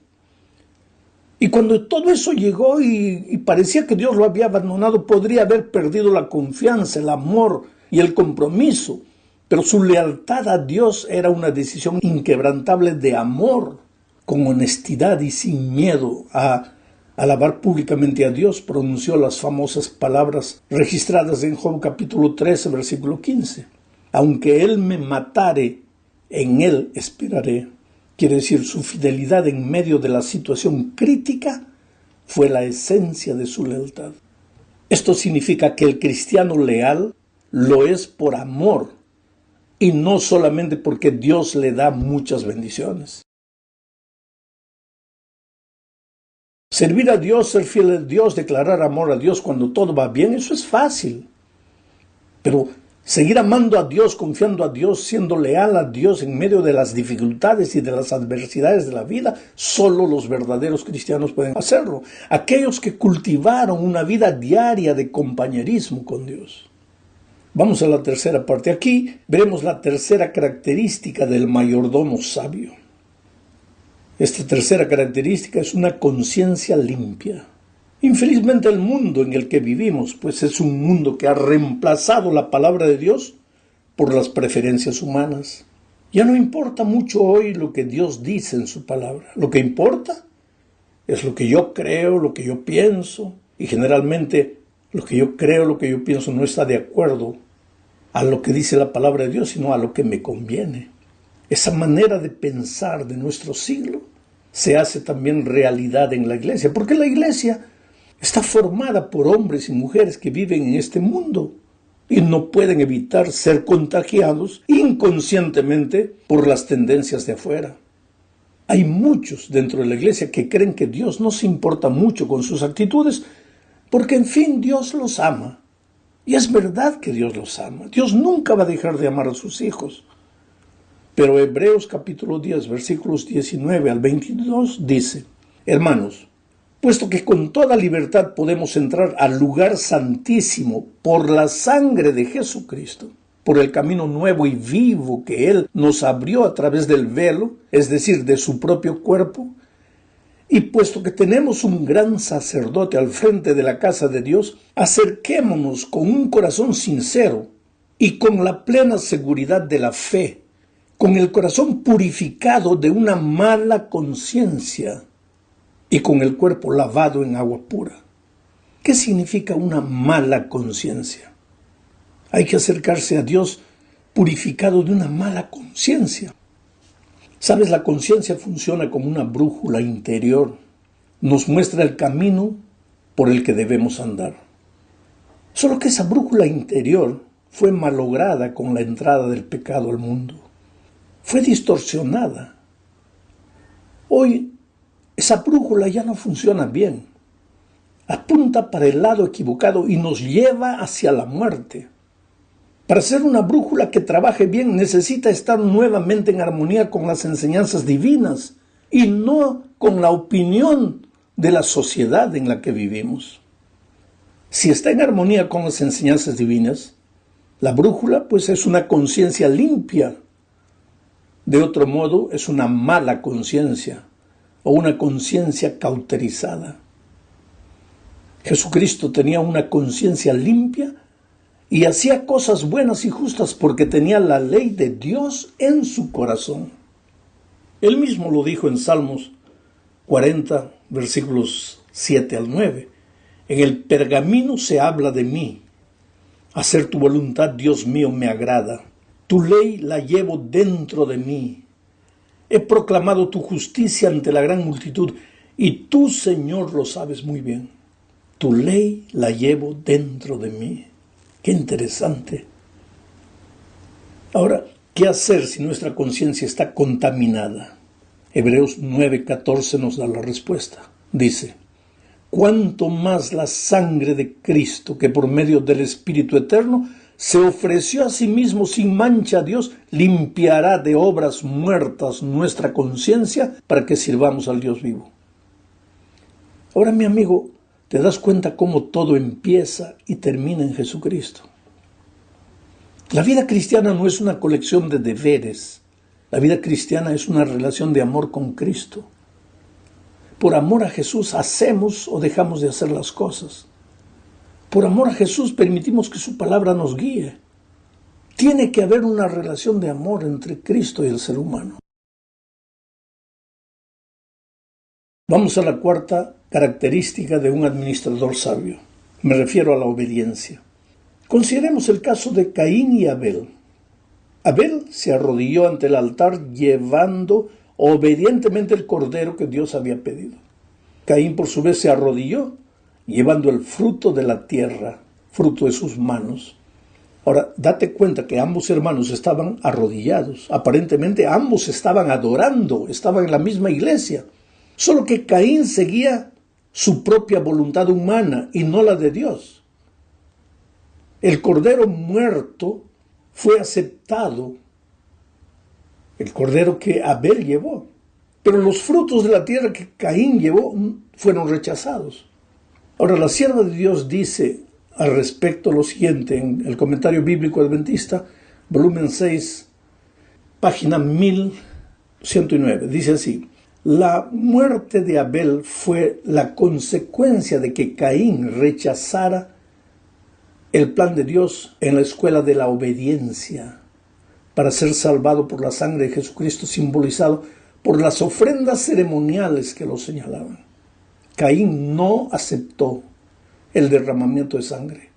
Y cuando todo eso llegó y parecía que Dios lo había abandonado, podría haber perdido la confianza, el amor y el compromiso. Pero su lealtad a Dios era una decisión inquebrantable de amor, con honestidad y sin miedo a alabar públicamente a Dios. Pronunció las famosas palabras registradas en Job capítulo 13, versículo 15. Aunque Él me matare, en Él esperaré. Quiere decir, su fidelidad en medio de la situación crítica fue la esencia de su lealtad. Esto significa que el cristiano leal lo es por amor y no solamente porque Dios le da muchas bendiciones. Servir a Dios, ser fiel a Dios, declarar amor a Dios cuando todo va bien, eso es fácil. Pero seguir amando a Dios, confiando a Dios, siendo leal a Dios en medio de las dificultades y de las adversidades de la vida, solo los verdaderos cristianos pueden hacerlo. Aquellos que cultivaron una vida diaria de compañerismo con Dios. Vamos a la tercera parte. Aquí veremos la tercera característica del mayordomo sabio. Esta tercera característica es una conciencia limpia. Infelizmente el mundo en el que vivimos, pues es un mundo que ha reemplazado la palabra de Dios por las preferencias humanas. Ya no importa mucho hoy lo que Dios dice en su palabra. Lo que importa es lo que yo creo, lo que yo pienso. Y generalmente lo que yo creo, lo que yo pienso no está de acuerdo a lo que dice la palabra de Dios, sino a lo que me conviene. Esa manera de pensar de nuestro siglo se hace también realidad en la iglesia, porque la iglesia está formada por hombres y mujeres que viven en este mundo y no pueden evitar ser contagiados inconscientemente por las tendencias de afuera. Hay muchos dentro de la iglesia que creen que Dios no se importa mucho con sus actitudes porque, en fin, Dios los ama. Y es verdad que Dios los ama. Dios nunca va a dejar de amar a sus hijos. Pero Hebreos capítulo 10, versículos 19 al 22 dice: Hermanos, puesto que con toda libertad podemos entrar al lugar santísimo por la sangre de Jesucristo, por el camino nuevo y vivo que Él nos abrió a través del velo, es decir, de su propio cuerpo, y puesto que tenemos un gran sacerdote al frente de la casa de Dios, acerquémonos con un corazón sincero y con la plena seguridad de la fe, con el corazón purificado de una mala conciencia y con el cuerpo lavado en agua pura. ¿Qué significa una mala conciencia? Hay que acercarse a Dios purificado de una mala conciencia. ¿Sabes? La conciencia funciona como una brújula interior. Nos muestra el camino por el que debemos andar. Solo que esa brújula interior fue malograda con la entrada del pecado al mundo. Fue distorsionada. Hoy esa brújula ya no funciona bien. Apunta para el lado equivocado y nos lleva hacia la muerte. Para ser una brújula que trabaje bien necesita estar nuevamente en armonía con las enseñanzas divinas y no con la opinión de la sociedad en la que vivimos. Si está en armonía con las enseñanzas divinas, la brújula pues es una conciencia limpia. De otro modo es una mala conciencia o una conciencia cauterizada. Jesucristo tenía una conciencia limpia y hacía cosas buenas y justas porque tenía la ley de Dios en su corazón. Él mismo lo dijo en Salmos 40, versículos 7 al 9. En el pergamino se habla de mí. Hacer tu voluntad, Dios mío, me agrada. Tu ley la llevo dentro de mí. He proclamado tu justicia ante la gran multitud y tú, Señor, lo sabes muy bien. Tu ley la llevo dentro de mí. Qué interesante. Ahora, ¿qué hacer si nuestra conciencia está contaminada? Hebreos 9:14 nos da la respuesta. Dice: cuanto más la sangre de Cristo, que por medio del Espíritu Eterno se ofreció a sí mismo sin mancha a Dios, limpiará de obras muertas nuestra conciencia para que sirvamos al Dios vivo. Ahora, mi amigo, ¿te das cuenta cómo todo empieza y termina en Jesucristo? La vida cristiana no es una colección de deberes, La vida cristiana es una relación de amor con Cristo. Por amor a Jesús hacemos o dejamos de hacer las cosas. Por amor a Jesús permitimos que su palabra nos guíe. Tiene que haber una relación de amor entre Cristo y el ser humano. Vamos a la cuarta característica de un administrador sabio. Me refiero a la obediencia. Consideremos el caso de Caín y Abel. Abel se arrodilló ante el altar llevando obedientemente el cordero que Dios había pedido. Caín por su vez se arrodilló llevando el fruto de la tierra, fruto de sus manos. Ahora, date cuenta que ambos hermanos estaban arrodillados. Aparentemente ambos estaban adorando, estaban en la misma iglesia. Solo que Caín seguía su propia voluntad humana y no la de Dios. El cordero muerto fue aceptado, el cordero que Abel llevó, pero los frutos de la tierra que Caín llevó fueron rechazados. Ahora, la sierva de Dios dice al respecto lo siguiente en el Comentario Bíblico Adventista, volumen 6, página 1109. Dice así: la muerte de Abel fue la consecuencia de que Caín rechazara el plan de Dios en la escuela de la obediencia para ser salvado por la sangre de Jesucristo, simbolizado por las ofrendas ceremoniales que lo señalaban. Caín no aceptó el derramamiento de sangre,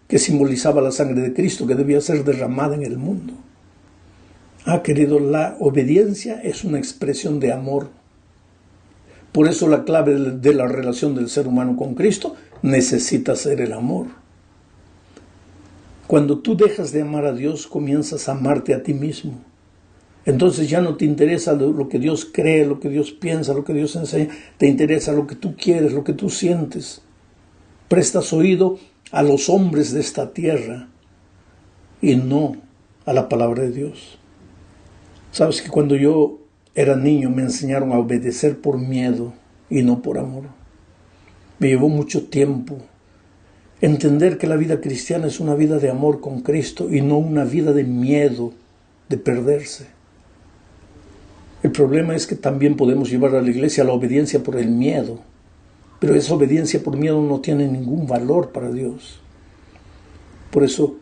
que simbolizaba la sangre de Cristo, que debía ser derramada en el mundo. Querido, la obediencia es una expresión de amor. Por eso la clave de la relación del ser humano con Cristo necesita ser el amor. Cuando tú dejas de amar a Dios, comienzas a amarte a ti mismo. Entonces ya no te interesa lo que Dios cree, lo que Dios piensa, lo que Dios enseña. Te interesa lo que tú quieres, lo que tú sientes. Prestas oído a los hombres de esta tierra y no a la palabra de Dios. Sabes que cuando yo era niño me enseñaron a obedecer por miedo y no por amor. Me llevó mucho tiempo entender que la vida cristiana es una vida de amor con Cristo y no una vida de miedo, de perderse. El problema es que también podemos llevar a la iglesia la obediencia por el miedo, pero esa obediencia por miedo no tiene ningún valor para Dios. Por eso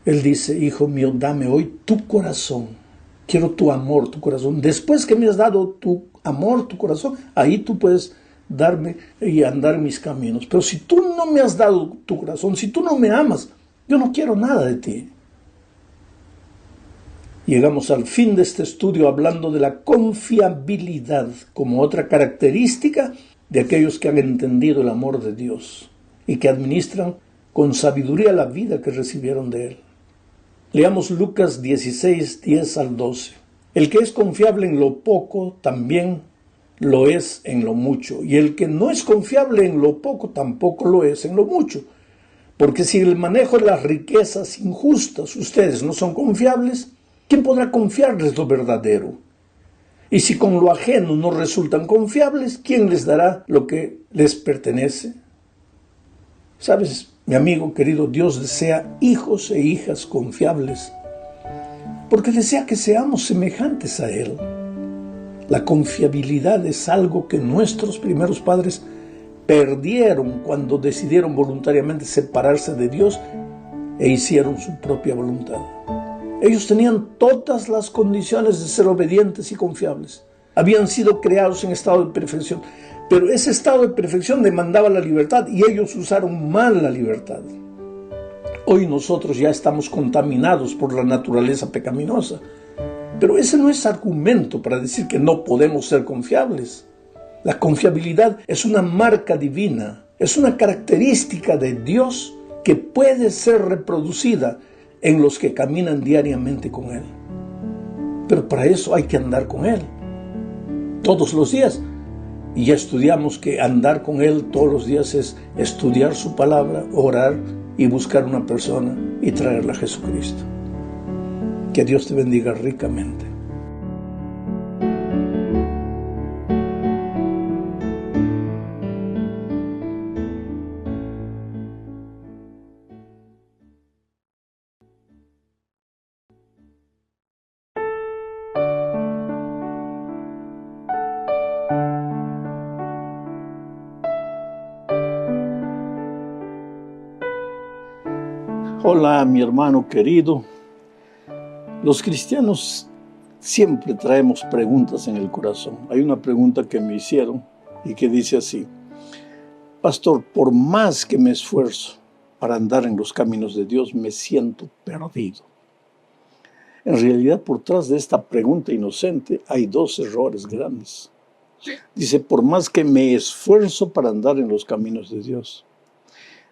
Él dice: hijo mío, dame hoy tu corazón. Quiero tu amor, tu corazón. Después que me has dado tu amor, tu corazón, ahí tú puedes darme y andar mis caminos. Pero si tú no me has dado tu corazón, si tú no me amas, yo no quiero nada de ti. Llegamos al fin de este estudio hablando de la confiabilidad como otra característica de aquellos que han entendido el amor de Dios y que administran con sabiduría la vida que recibieron de Él. Leamos Lucas 16, 10 al 12. El que es confiable en lo poco, también lo es en lo mucho. Y el que no es confiable en lo poco, tampoco lo es en lo mucho. Porque si el manejo de las riquezas injustas ustedes no son confiables, ¿quién podrá confiarles lo verdadero? Y si con lo ajeno no resultan confiables, ¿quién les dará lo que les pertenece? ¿Sabes, mi amigo querido? Dios desea hijos e hijas confiables, porque desea que seamos semejantes a Él. La confiabilidad es algo que nuestros primeros padres perdieron cuando decidieron voluntariamente separarse de Dios e hicieron su propia voluntad. Ellos tenían todas las condiciones de ser obedientes y confiables. Habían sido creados en estado de perfección, pero ese estado de perfección demandaba la libertad y ellos usaron mal la libertad. Hoy nosotros ya estamos contaminados por la naturaleza pecaminosa, pero ese no es argumento para decir que no podemos ser confiables. La confiabilidad es una marca divina, es una característica de Dios que puede ser reproducida en los que caminan diariamente con Él. Pero para eso hay que andar con Él todos los días. Y ya estudiamos que andar con Él todos los días es estudiar su palabra, orar y buscar una persona y traerla a Jesucristo. Que Dios te bendiga ricamente. Hola, mi hermano querido. Los cristianos siempre traemos preguntas en el corazón. Hay una pregunta que me hicieron y que dice así: Pastor, por más que me esfuerzo para andar en los caminos de Dios, me siento perdido. En realidad, por detrás de esta pregunta inocente hay dos errores grandes. Dice, por más que me esfuerzo para andar en los caminos de Dios.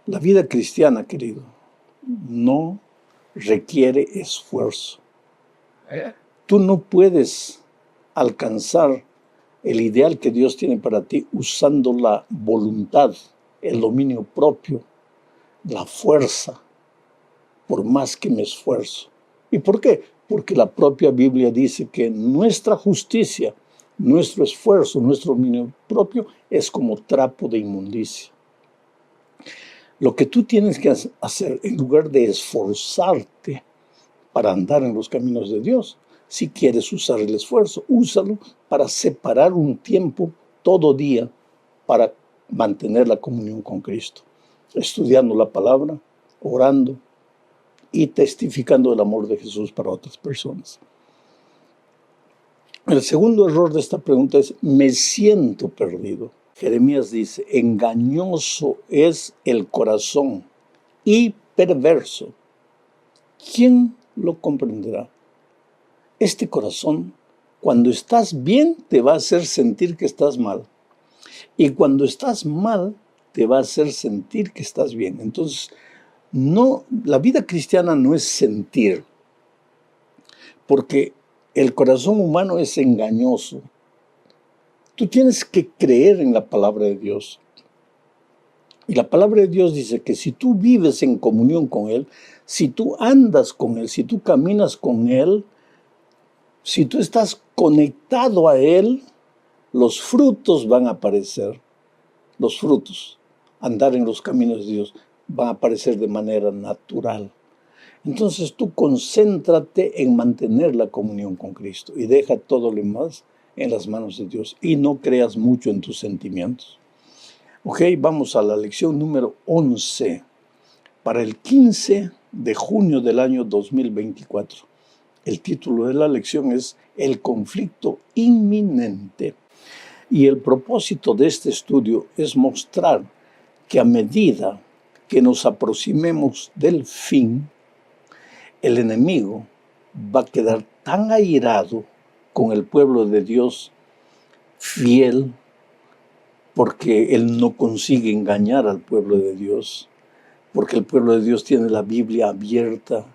La vida cristiana, querido, no requiere esfuerzo. Tú no puedes alcanzar el ideal que Dios tiene para ti usando la voluntad, el dominio propio, la fuerza, por más que me esfuerzo. ¿Y por qué? Porque la propia Biblia dice que nuestra justicia, nuestro esfuerzo, nuestro dominio propio es como trapo de inmundicia. Lo que tú tienes que hacer, en lugar de esforzarte para andar en los caminos de Dios, si quieres usar el esfuerzo, úsalo para separar un tiempo todo día para mantener la comunión con Cristo, estudiando la palabra, orando y testificando el amor de Jesús para otras personas. El segundo error de esta pregunta es, me siento perdido. Jeremías dice, engañoso es el corazón y perverso. ¿Quién lo comprenderá? Este corazón, cuando estás bien, te va a hacer sentir que estás mal. Y cuando estás mal, te va a hacer sentir que estás bien. Entonces, no, la vida cristiana no es sentir, porque el corazón humano es engañoso. Tú tienes que creer en la palabra de Dios. Y la palabra de Dios dice que si tú vives en comunión con Él, si tú andas con Él, si tú caminas con Él, si tú estás conectado a Él, los frutos van a aparecer. Los frutos, andar en los caminos de Dios, van a aparecer de manera natural. Entonces tú concéntrate en mantener la comunión con Cristo y deja todo lo demás en las manos de Dios y no creas mucho en tus sentimientos. Ok, vamos a la lección número 11 para el 15 de junio del año 2024. El título de la lección es El conflicto inminente. Y el propósito de este estudio es mostrar que a medida que nos aproximemos del fin, el enemigo va a quedar tan airado con el pueblo de Dios fiel, porque él no consigue engañar al pueblo de Dios, porque el pueblo de Dios tiene la Biblia abierta,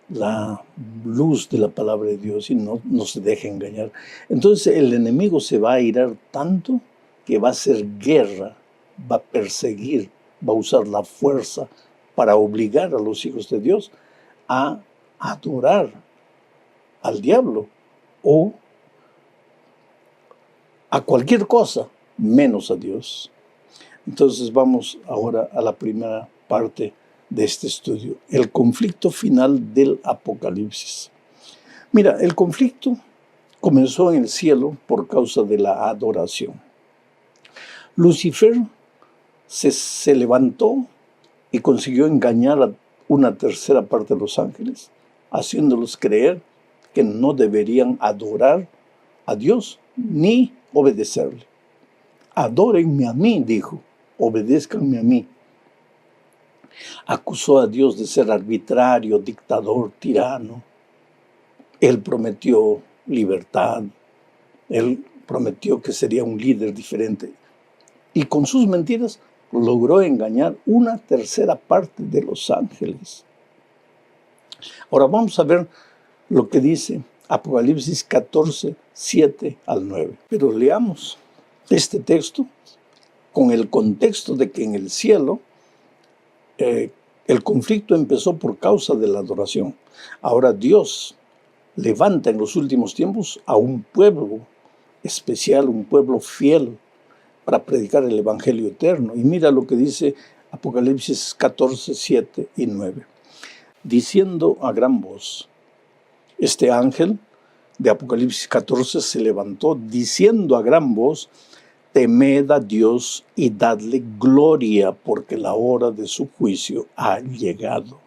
la luz de la palabra de Dios, y no se deja engañar. Entonces el enemigo se va a airar tanto que va a hacer guerra, va a perseguir, va a usar la fuerza para obligar a los hijos de Dios a adorar al diablo o a cualquier cosa menos a Dios. Entonces vamos ahora a la primera parte de este estudio, el conflicto final del Apocalipsis. Mira, el conflicto comenzó en el cielo por causa de la adoración. Lucifer se levantó y consiguió engañar a una tercera parte de los ángeles, haciéndolos creer que no deberían adorar a Dios ni obedecerle. Adórenme a mí, dijo, obedézcanme a mí. Acusó a Dios de ser arbitrario, dictador, tirano. Él prometió libertad. Él prometió que sería un líder diferente. Y con sus mentiras logró engañar una tercera parte de los ángeles. Ahora vamos a ver lo que dice Apocalipsis 14, 7 al 9. Pero leamos este texto con el contexto de que en el cielo el conflicto empezó por causa de la adoración. Ahora Dios levanta en los últimos tiempos a un pueblo especial, un pueblo fiel para predicar el evangelio eterno. Y mira lo que dice Apocalipsis 14, 7 y 9. Diciendo a gran voz, este ángel de Apocalipsis 14 se levantó diciendo a gran voz, temed a Dios y dadle gloria, porque la hora de su juicio ha llegado.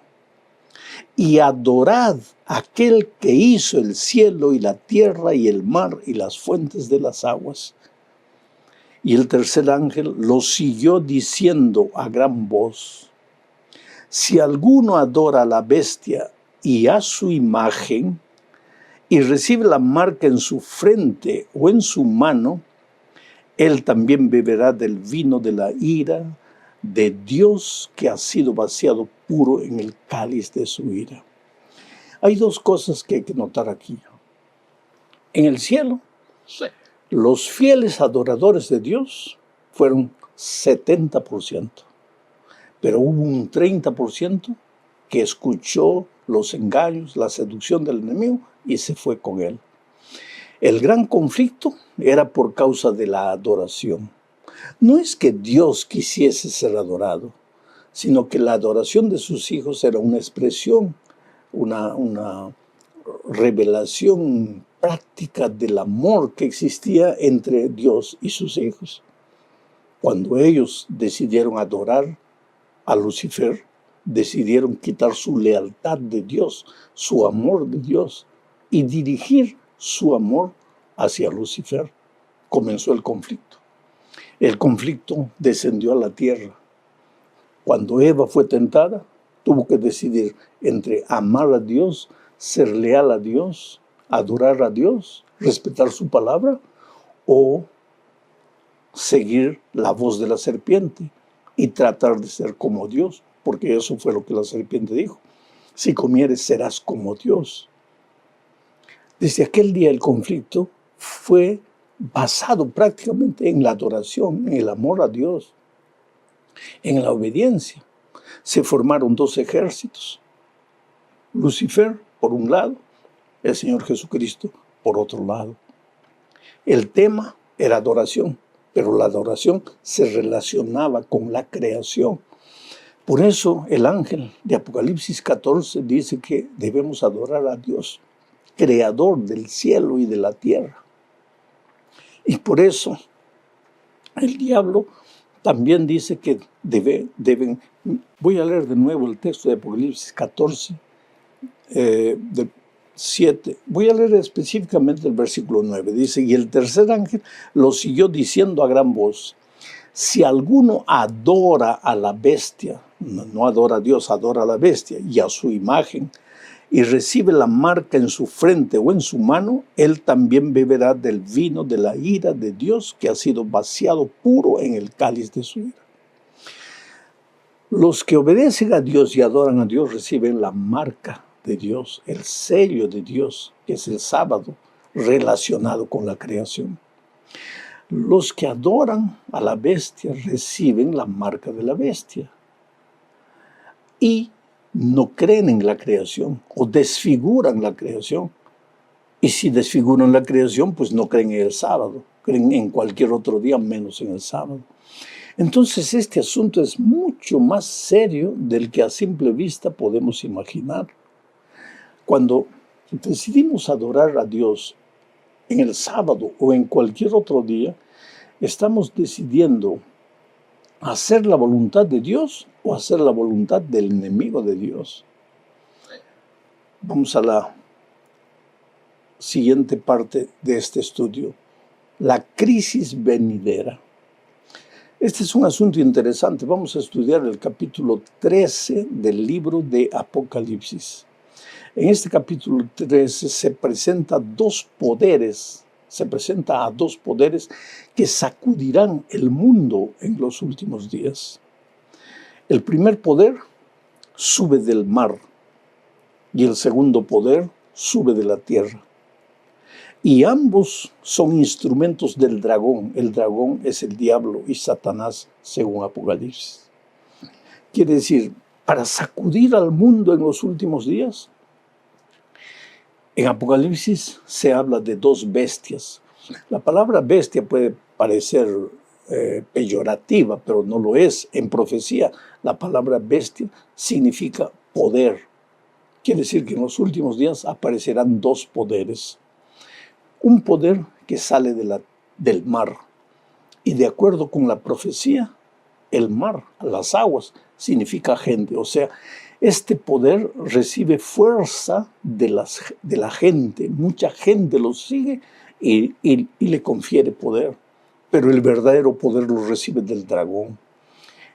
y adorad a aquel que hizo el cielo y la tierra y el mar y las fuentes de las aguas. Y el tercer ángel lo siguió diciendo a gran voz: si alguno adora a la bestia y a su imagen, y recibe la marca en su frente o en su mano, él también beberá del vino de la ira de Dios, que ha sido vaciado puro en el cáliz de su ira. Hay dos cosas que hay que notar aquí. En el cielo, los fieles adoradores de Dios fueron 70%, pero hubo un 30% que escuchó los engaños, la seducción del enemigo y se fue con él. El gran conflicto era por causa de la adoración. No es que Dios quisiese ser adorado, sino que la adoración de sus hijos era una expresión, una revelación práctica del amor que existía entre Dios y sus hijos. Cuando ellos decidieron adorar a Lucifer, decidieron quitar su lealtad de Dios, su amor de Dios, y dirigir su amor hacia Lucifer. Comenzó el conflicto. El conflicto descendió a la tierra. Cuando Eva fue tentada, tuvo que decidir entre amar a Dios, ser leal a Dios, adorar a Dios, respetar su palabra, o seguir la voz de la serpiente y tratar de ser como Dios, porque eso fue lo que la serpiente dijo: si comieres serás como Dios. Desde aquel día el conflicto fue basado prácticamente en la adoración, en el amor a Dios, en la obediencia. Se formaron dos ejércitos: Lucifer por un lado, el Señor Jesucristo por otro lado. El tema era adoración, pero la adoración se relacionaba con la creación. Por eso el ángel de Apocalipsis 14 dice que debemos adorar a Dios, creador del cielo y de la tierra. Y por eso el diablo también dice que deben. Voy a leer de nuevo el texto de Apocalipsis 14, de 7. Voy a leer específicamente el versículo 9. Dice: y el tercer ángel lo siguió diciendo a gran voz: si alguno adora a la bestia, no adora a Dios, adora a la bestia y a su imagen, y recibe la marca en su frente o en su mano, él también beberá del vino de la ira de Dios, que ha sido vaciado puro en el cáliz de su ira. Los que obedecen a Dios y adoran a Dios reciben la marca de Dios, el sello de Dios, que es el sábado, relacionado con la creación. Los que adoran a la bestia reciben la marca de la bestia y no creen en la creación o desfiguran la creación. Y si desfiguran la creación, pues no creen en el sábado, creen en cualquier otro día menos en el sábado. Entonces este asunto es mucho más serio del que a simple vista podemos imaginar. Cuando decidimos adorar a Dios en el sábado o en cualquier otro día, estamos decidiendo hacer la voluntad de Dios o hacer la voluntad del enemigo de Dios. Vamos a la siguiente parte de este estudio: la crisis venidera. Este es un asunto interesante. Vamos a estudiar el capítulo 13 del libro de Apocalipsis. En este capítulo 13 se presenta a dos poderes que sacudirán el mundo en los últimos días. El primer poder sube del mar y el segundo poder sube de la tierra. Y ambos son instrumentos del dragón. El dragón es el diablo y Satanás, según Apocalipsis. Quiere decir, para sacudir al mundo en los últimos días, en Apocalipsis se habla de dos bestias. La palabra bestia puede parecer peyorativa, pero no lo es. En profecía, la palabra bestia significa poder. Quiere decir que en los últimos días aparecerán dos poderes. Un poder que sale del mar y, de acuerdo con la profecía, El mar, las aguas, significa gente. O sea, este poder recibe fuerza de la gente. Mucha gente lo sigue y le confiere poder. Pero el verdadero poder lo recibe del dragón.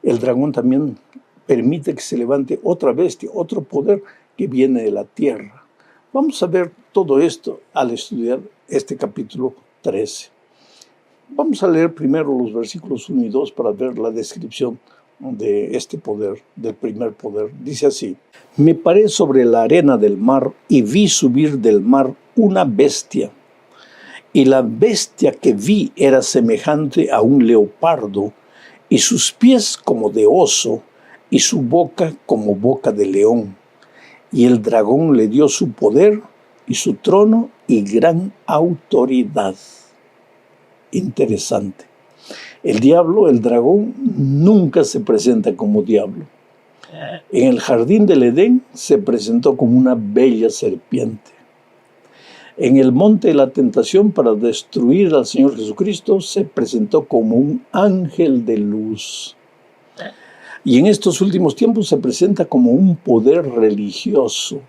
El dragón también permite que se levante otra bestia, otro poder que viene de la tierra. Vamos a ver todo esto al estudiar este capítulo 13. Vamos a leer primero los versículos 1 y 2 para ver la descripción de este poder, del primer poder. Dice así: me paré sobre la arena del mar y vi subir del mar una bestia. Y la bestia que vi era semejante a un leopardo, y sus pies como de oso, y su boca como boca de león. Y el dragón le dio su poder, y su trono, y gran autoridad. Interesante. El diablo, el dragón, nunca se presenta como diablo. En el jardín del Edén se presentó como una bella serpiente. En el monte de la tentación para destruir al Señor Jesucristo se presentó como un ángel de luz. Y en estos últimos tiempos se presenta como un poder religioso,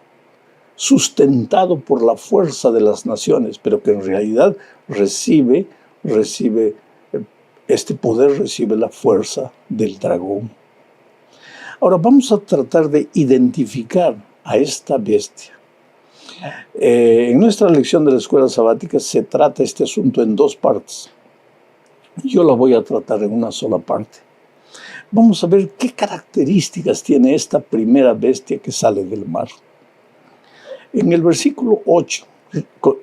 sustentado por la fuerza de las naciones, pero que en realidad recibe la fuerza del dragón. Ahora vamos a tratar de identificar a esta bestia. En nuestra lección de la escuela sabática se trata este asunto en dos partes. Yo la voy a tratar en una sola parte. Vamos a ver qué características tiene esta primera bestia que sale del mar. En el versículo 8,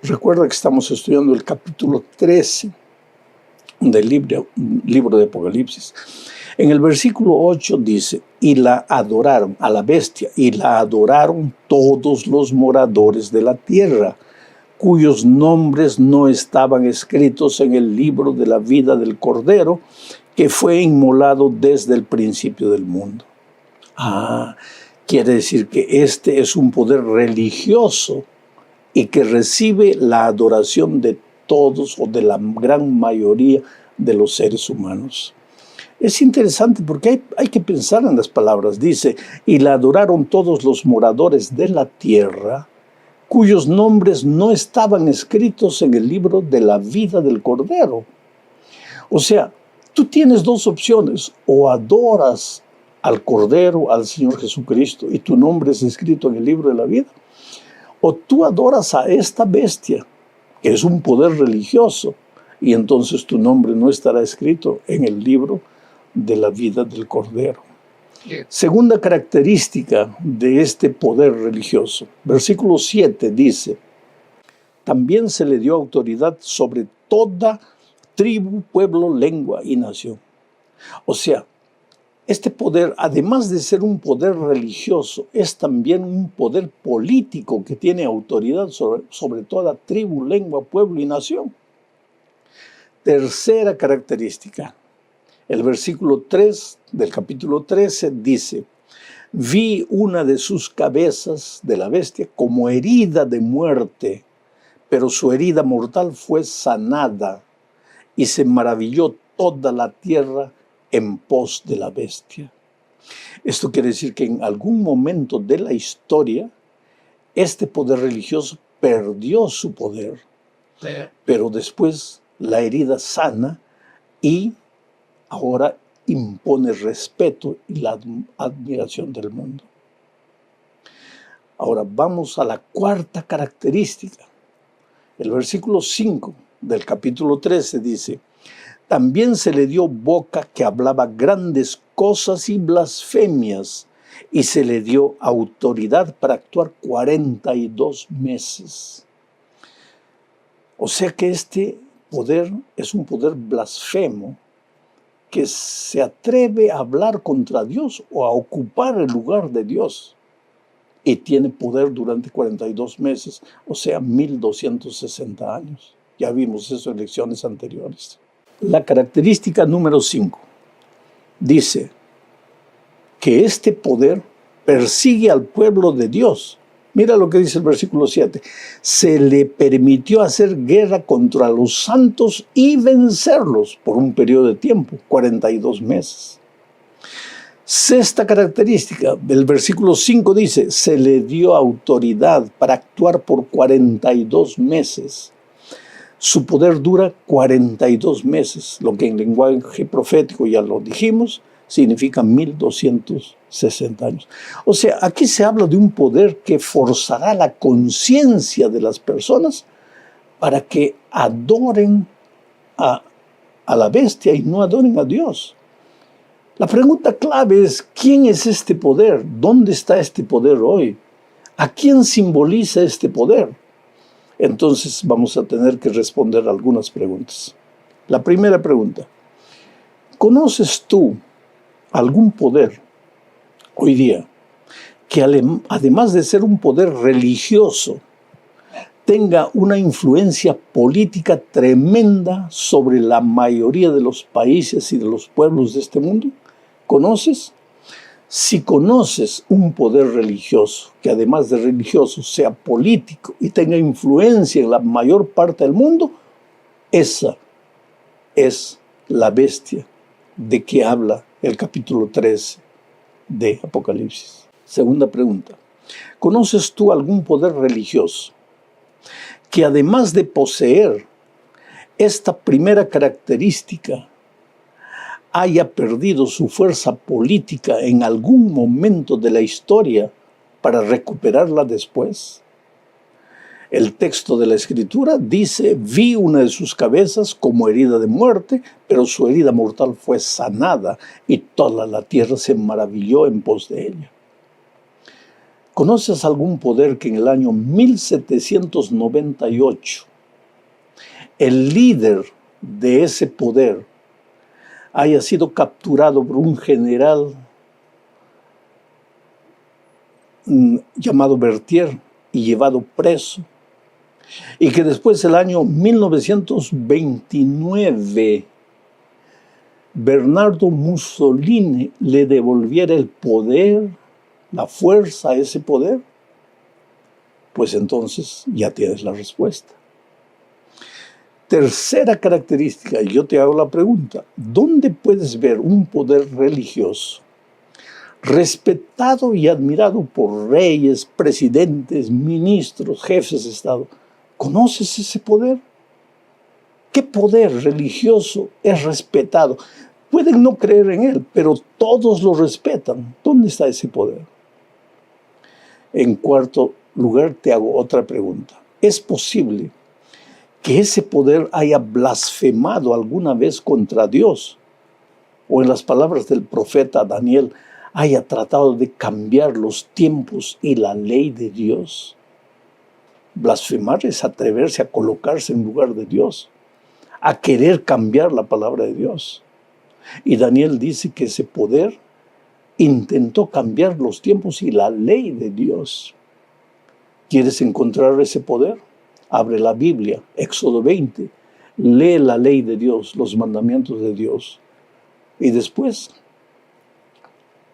recuerda que estamos estudiando el capítulo 13 del libro de Apocalipsis. En el versículo 8 dice: y la adoraron, a la bestia, y la adoraron todos los moradores de la tierra, cuyos nombres no estaban escritos en el libro de la vida del Cordero, que fue inmolado desde el principio del mundo. Quiere decir que este es un poder religioso y que recibe la adoración de todos o de la gran mayoría de los seres humanos. Es interesante porque hay que pensar en las palabras. Dice: y la adoraron todos los moradores de la tierra, cuyos nombres no estaban escritos en el libro de la vida del Cordero. O sea, tú tienes dos opciones: o adoras al Cordero, al Señor Jesucristo, y tu nombre es escrito en el libro de la vida, o tú adoras a esta bestia, que es un poder religioso, y entonces tu nombre no estará escrito en el libro de la vida del Cordero. Segunda característica de este poder religioso. Versículo 7 dice: también se le dio autoridad sobre toda tribu, pueblo, lengua y nación. O sea, este poder, además de ser un poder religioso, es también un poder político que tiene autoridad sobre toda tribu, lengua, pueblo y nación. Tercera característica. El versículo 3 del capítulo 13 dice: vi una de sus cabezas de la bestia como herida de muerte, pero su herida mortal fue sanada, y se maravilló toda la tierra en pos de la bestia. Esto quiere decir que en algún momento de la historia, este poder religioso perdió su poder, pero después la herida sana y ahora impone respeto y la admiración del mundo. Ahora vamos a la cuarta característica. El versículo 5 del capítulo 13 dice: también se le dio boca que hablaba grandes cosas y blasfemias, y se le dio autoridad para actuar 42 meses. O sea que este poder es un poder blasfemo, que se atreve a hablar contra Dios o a ocupar el lugar de Dios. Y tiene poder durante 42 meses, o sea, 1260 años. Ya vimos eso en lecciones anteriores. La característica número 5 dice que este poder persigue al pueblo de Dios. Mira lo que dice el versículo 7. Se le permitió hacer guerra contra los santos y vencerlos por un periodo de tiempo, 42 meses. Sexta característica, el versículo 5 dice, se le dio autoridad para actuar por 42 meses. Su poder dura 42 meses, lo que en lenguaje profético, ya lo dijimos, significa 1260 años. O sea, aquí se habla de un poder que forzará la conciencia de las personas para que adoren a la bestia y no adoren a Dios. La pregunta clave es, ¿quién es este poder? ¿Dónde está este poder hoy? ¿A quién simboliza este poder? Entonces vamos a tener que responder algunas preguntas. La primera pregunta, ¿conoces tú algún poder hoy día que además de ser un poder religioso, tenga una influencia política tremenda sobre la mayoría de los países y de los pueblos de este mundo? ¿Conoces? Si conoces un poder religioso, que además de religioso sea político y tenga influencia en la mayor parte del mundo, esa es la bestia de que habla el capítulo 13 de Apocalipsis. Segunda pregunta, ¿conoces tú algún poder religioso que además de poseer esta primera característica, haya perdido su fuerza política en algún momento de la historia para recuperarla después? El texto de la Escritura dice, vi una de sus cabezas como herida de muerte, pero su herida mortal fue sanada y toda la tierra se maravilló en pos de ella. ¿Conoces algún poder que en el año 1798 el líder de ese poder haya sido capturado por un general llamado Berthier y llevado preso? Y que después, el año 1929, Bernardo Mussolini le devolviera el poder, la fuerza a ese poder. Pues entonces ya tienes la respuesta. Tercera característica, y yo te hago la pregunta, ¿dónde puedes ver un poder religioso respetado y admirado por reyes, presidentes, ministros, jefes de Estado? ¿Conoces ese poder? ¿Qué poder religioso es respetado? Pueden no creer en él, pero todos lo respetan. ¿Dónde está ese poder? En cuarto lugar, te hago otra pregunta. ¿Es posible que ese poder haya blasfemado alguna vez contra Dios? O en las palabras del profeta Daniel, haya tratado de cambiar los tiempos y la ley de Dios. Blasfemar es atreverse a colocarse en lugar de Dios, a querer cambiar la palabra de Dios. Y Daniel dice que ese poder intentó cambiar los tiempos y la ley de Dios. ¿Quieres encontrar ese poder? Abre la Biblia, Éxodo 20, lee la ley de Dios, los mandamientos de Dios. Y después,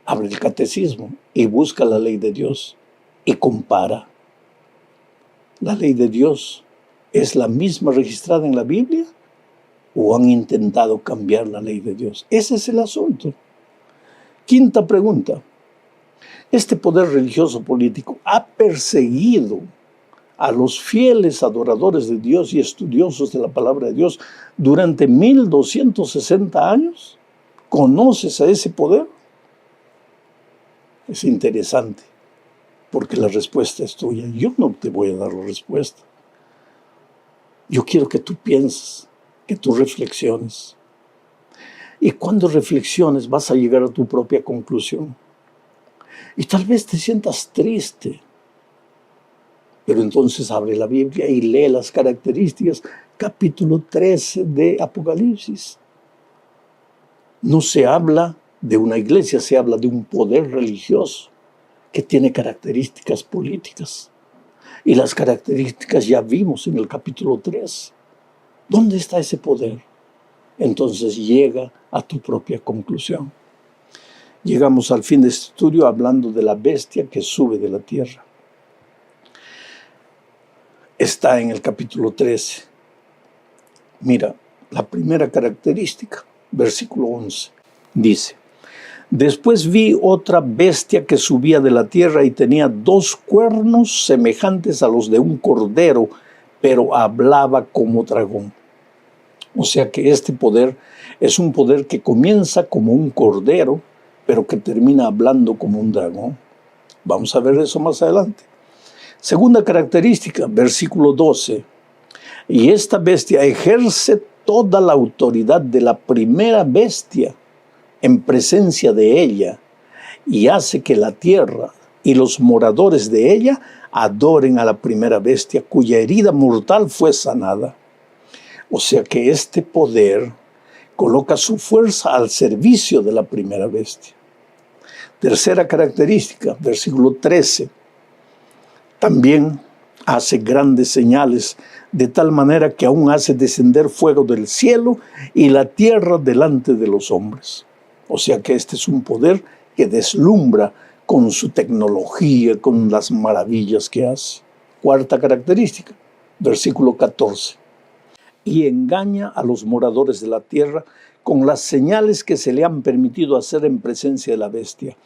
abre el catecismo y busca la ley de Dios y compara. ¿La ley de Dios es la misma registrada en la Biblia o han intentado cambiar la ley de Dios? Ese es el asunto. Quinta pregunta. Este poder religioso político ha perseguido a los fieles adoradores de Dios y estudiosos de la palabra de Dios durante 1260 años. ¿Conoces a ese poder? Es interesante, porque la respuesta es tuya. Yo no te voy a dar la respuesta. Yo quiero que tú pienses, que tú reflexiones. Y cuando reflexiones vas a llegar a tu propia conclusión. Y tal vez te sientas triste. Pero entonces abre la Biblia y lee las características, capítulo 13 de Apocalipsis. No se habla de una iglesia, se habla de un poder religioso que tiene características políticas. Y las características ya vimos en el capítulo 3. ¿Dónde está ese poder? Entonces llega a tu propia conclusión. Llegamos al fin de este estudio hablando de la bestia que sube de la tierra. Está en el capítulo 13. Mira, la primera característica, versículo 11, dice: Después vi otra bestia que subía de la tierra y tenía 2 cuernos semejantes a los de un cordero, pero hablaba como dragón. O sea que este poder es un poder que comienza como un cordero, pero que termina hablando como un dragón. Vamos a ver eso más adelante. Segunda característica, versículo 12. Y esta bestia ejerce toda la autoridad de la primera bestia en presencia de ella, y hace que la tierra y los moradores de ella adoren a la primera bestia, cuya herida mortal fue sanada. O sea que este poder coloca su fuerza al servicio de la primera bestia. Tercera característica, versículo 13. También hace grandes señales, de tal manera que aún hace descender fuego del cielo y la tierra delante de los hombres. O sea que este es un poder que deslumbra con su tecnología, con las maravillas que hace. Cuarta característica, versículo 14. Y engaña a los moradores de la tierra con las señales que se le han permitido hacer en presencia de la bestia,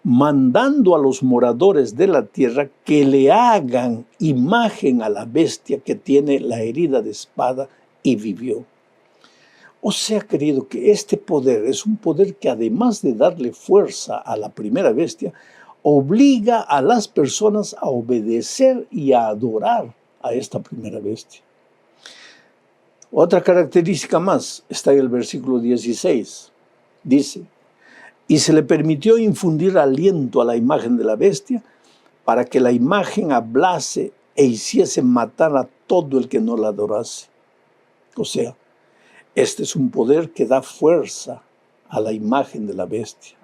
mandando a los moradores de la tierra que le hagan imagen a la bestia que tiene la herida de espada y vivió. O sea, querido, que este poder es un poder que, además de darle fuerza a la primera bestia, obliga a las personas a obedecer y a adorar a esta primera bestia. Otra característica más está en el versículo 16. Dice: y se le permitió infundir aliento a la imagen de la bestia para que la imagen hablase e hiciese matar a todo el que no la adorase. O sea, este es un poder que da fuerza a la imagen de la bestia.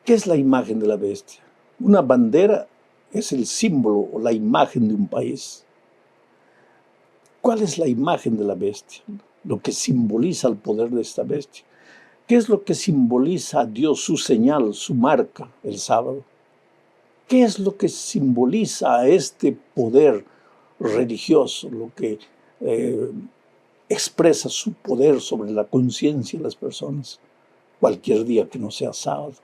¿Qué es la imagen de la bestia? Una bandera es el símbolo o la imagen de un país. ¿Cuál es la imagen de la bestia? Lo que simboliza el poder de esta bestia. ¿Qué es lo que simboliza a Dios, su señal, su marca, el sábado? ¿Qué es lo que simboliza a este poder religioso, lo que expresa su poder sobre la conciencia de las personas? Cualquier día que no sea sábado,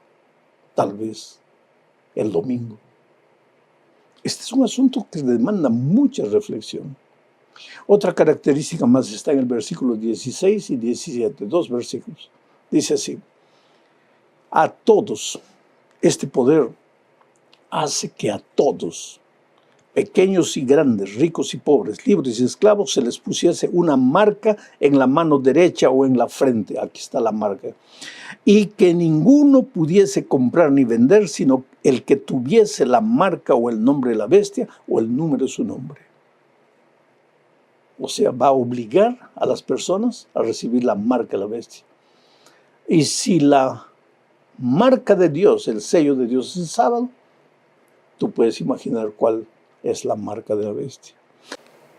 tal vez el domingo. Este es un asunto que demanda mucha reflexión. Otra característica más está en el versículo 16 y 17, 2 versículos. Dice así: a todos, este poder hace que a todos, pequeños y grandes, ricos y pobres, libres y esclavos, se les pusiese una marca en la mano derecha o en la frente. Aquí está la marca. Y que ninguno pudiese comprar ni vender, sino el que tuviese la marca o el nombre de la bestia o el número de su nombre. O sea, va a obligar a las personas a recibir la marca de la bestia. Y si la marca de Dios, el sello de Dios es el sábado, tú puedes imaginar cuál es la marca de la bestia.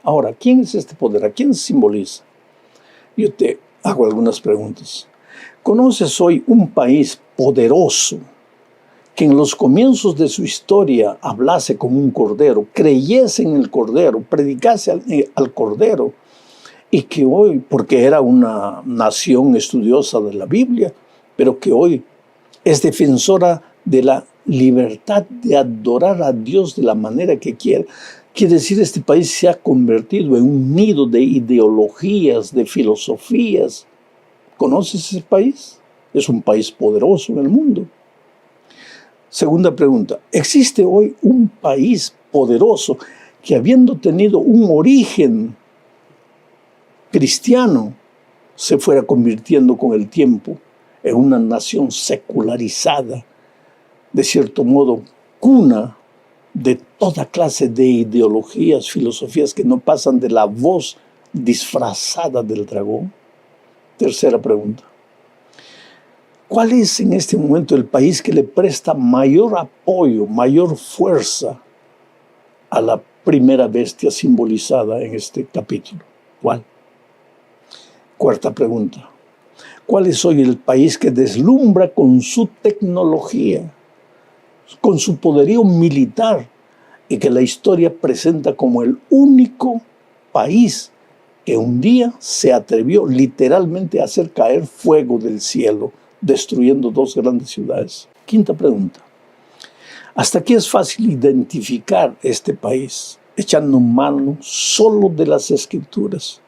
Ahora, ¿quién es este poder? ¿A quién simboliza? Yo te hago algunas preguntas. ¿Conoces hoy un país poderoso que en los comienzos de su historia hablase como un cordero, creyese en el cordero, predicase al cordero, y que hoy, porque era una nación estudiosa de la Biblia, pero que hoy es defensora de la libertad de adorar a Dios de la manera que quiera? Quiere decir, este país se ha convertido en un nido de ideologías, de filosofías. ¿Conoces ese país? Es un país poderoso en el mundo. Segunda pregunta: ¿existe hoy un país poderoso que, habiendo tenido un origen cristiano, se fuera convirtiendo con el tiempo en una nación secularizada, de cierto modo cuna de toda clase de ideologías, filosofías que no pasan de la voz disfrazada del dragón? Tercera pregunta: ¿cuál es en este momento el país que le presta mayor apoyo, mayor fuerza a la primera bestia simbolizada en este capítulo? ¿Cuál? Cuarta pregunta: ¿cuál es hoy el país que deslumbra con su tecnología, con su poderío militar, y que la historia presenta como el único país que un día se atrevió literalmente a hacer caer fuego del cielo destruyendo 2 grandes ciudades. Quinta pregunta. Hasta aquí es fácil identificar este país, echando mano solo de las Escrituras,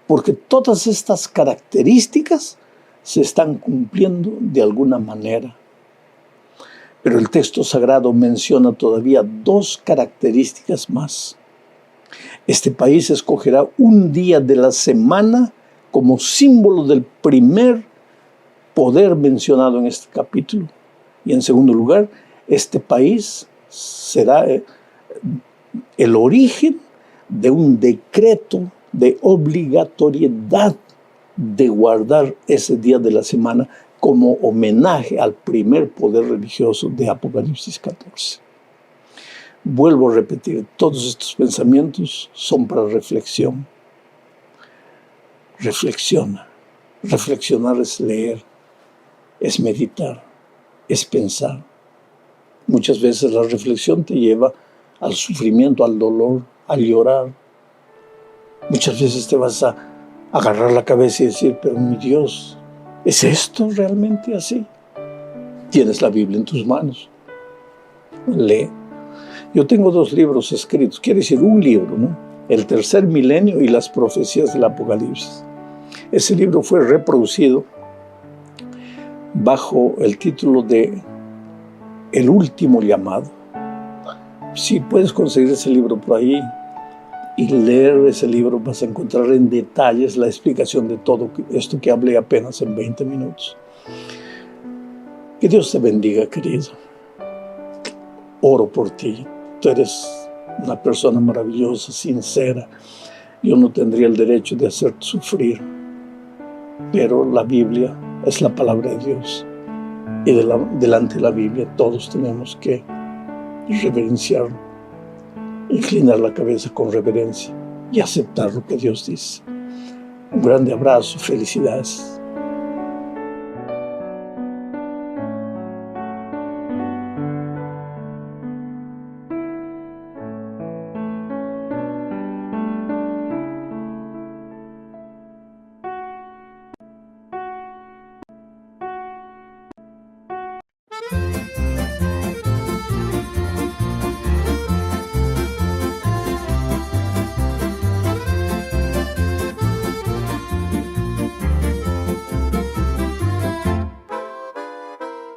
porque todas estas características se están cumpliendo de alguna manera. Pero el texto sagrado menciona todavía 2 características más. Este país escogerá un día de la semana como símbolo del primer poder mencionado en este capítulo. Y en segundo lugar, este país será el origen de un decreto de obligatoriedad de guardar ese día de la semana como homenaje al primer poder religioso de Apocalipsis 14. Vuelvo a repetir, todos estos pensamientos son para reflexión. Reflexiona. Reflexionar es leer, es meditar, es pensar. Muchas veces la reflexión te lleva al sufrimiento, al dolor, a llorar. Muchas veces te vas a agarrar la cabeza y decir, pero mi Dios, ¿es esto realmente así? Tienes la Biblia en tus manos. Lee. Yo tengo 2 libros escritos, quiere decir un libro, ¿no? El tercer milenio y las profecías del Apocalipsis. Ese libro fue reproducido bajo el título de El último llamado. Si puedes conseguir ese libro por ahí y leer ese libro, vas a encontrar en detalles la explicación de todo esto que hablé apenas en 20 minutos. Que Dios te bendiga, querido. Oro por ti. Tú eres una persona maravillosa, sincera. Yo no tendría el derecho de hacerte sufrir, pero la Biblia es la palabra de Dios. Y delante de la Biblia todos tenemos que reverenciarlo, inclinar la cabeza con reverencia y aceptar lo que Dios dice. Un grande abrazo, felicidades.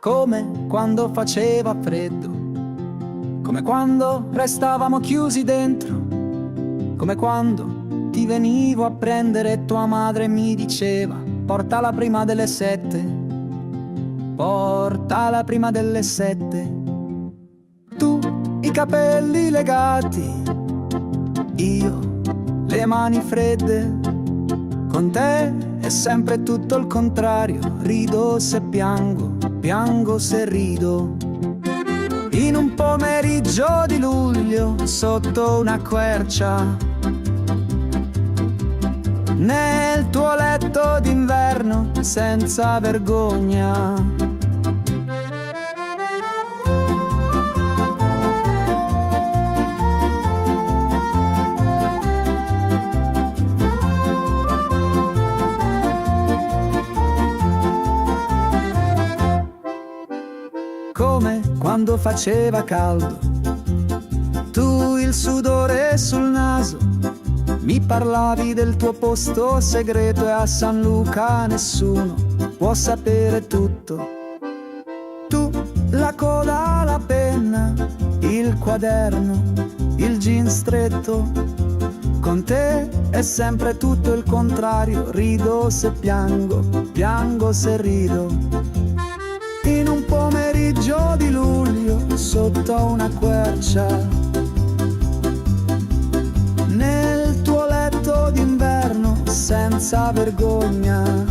Come quando faceva freddo, come quando restavamo chiusi dentro, come quando ti venivo a prendere e tua madre mi diceva portala prima delle 7, portala prima delle 7. Tu i capelli legati, io le mani fredde, con te è sempre tutto il contrario, rido se piango, piango se rido. In un pomeriggio di luglio, sotto una quercia, nel tuo letto d'inverno, senza vergogna. Come quando faceva caldo, tu il sudore sul naso, mi parlavi del tuo posto segreto e a San Luca nessuno può sapere tutto. Tu, la coda, la penna, il quaderno, il jean stretto, con te è sempre tutto il contrario, rido se piango, piango se rido. In un pomeriggio di luglio, sotto una quercia, nel tuo letto d'inverno, senza vergogna.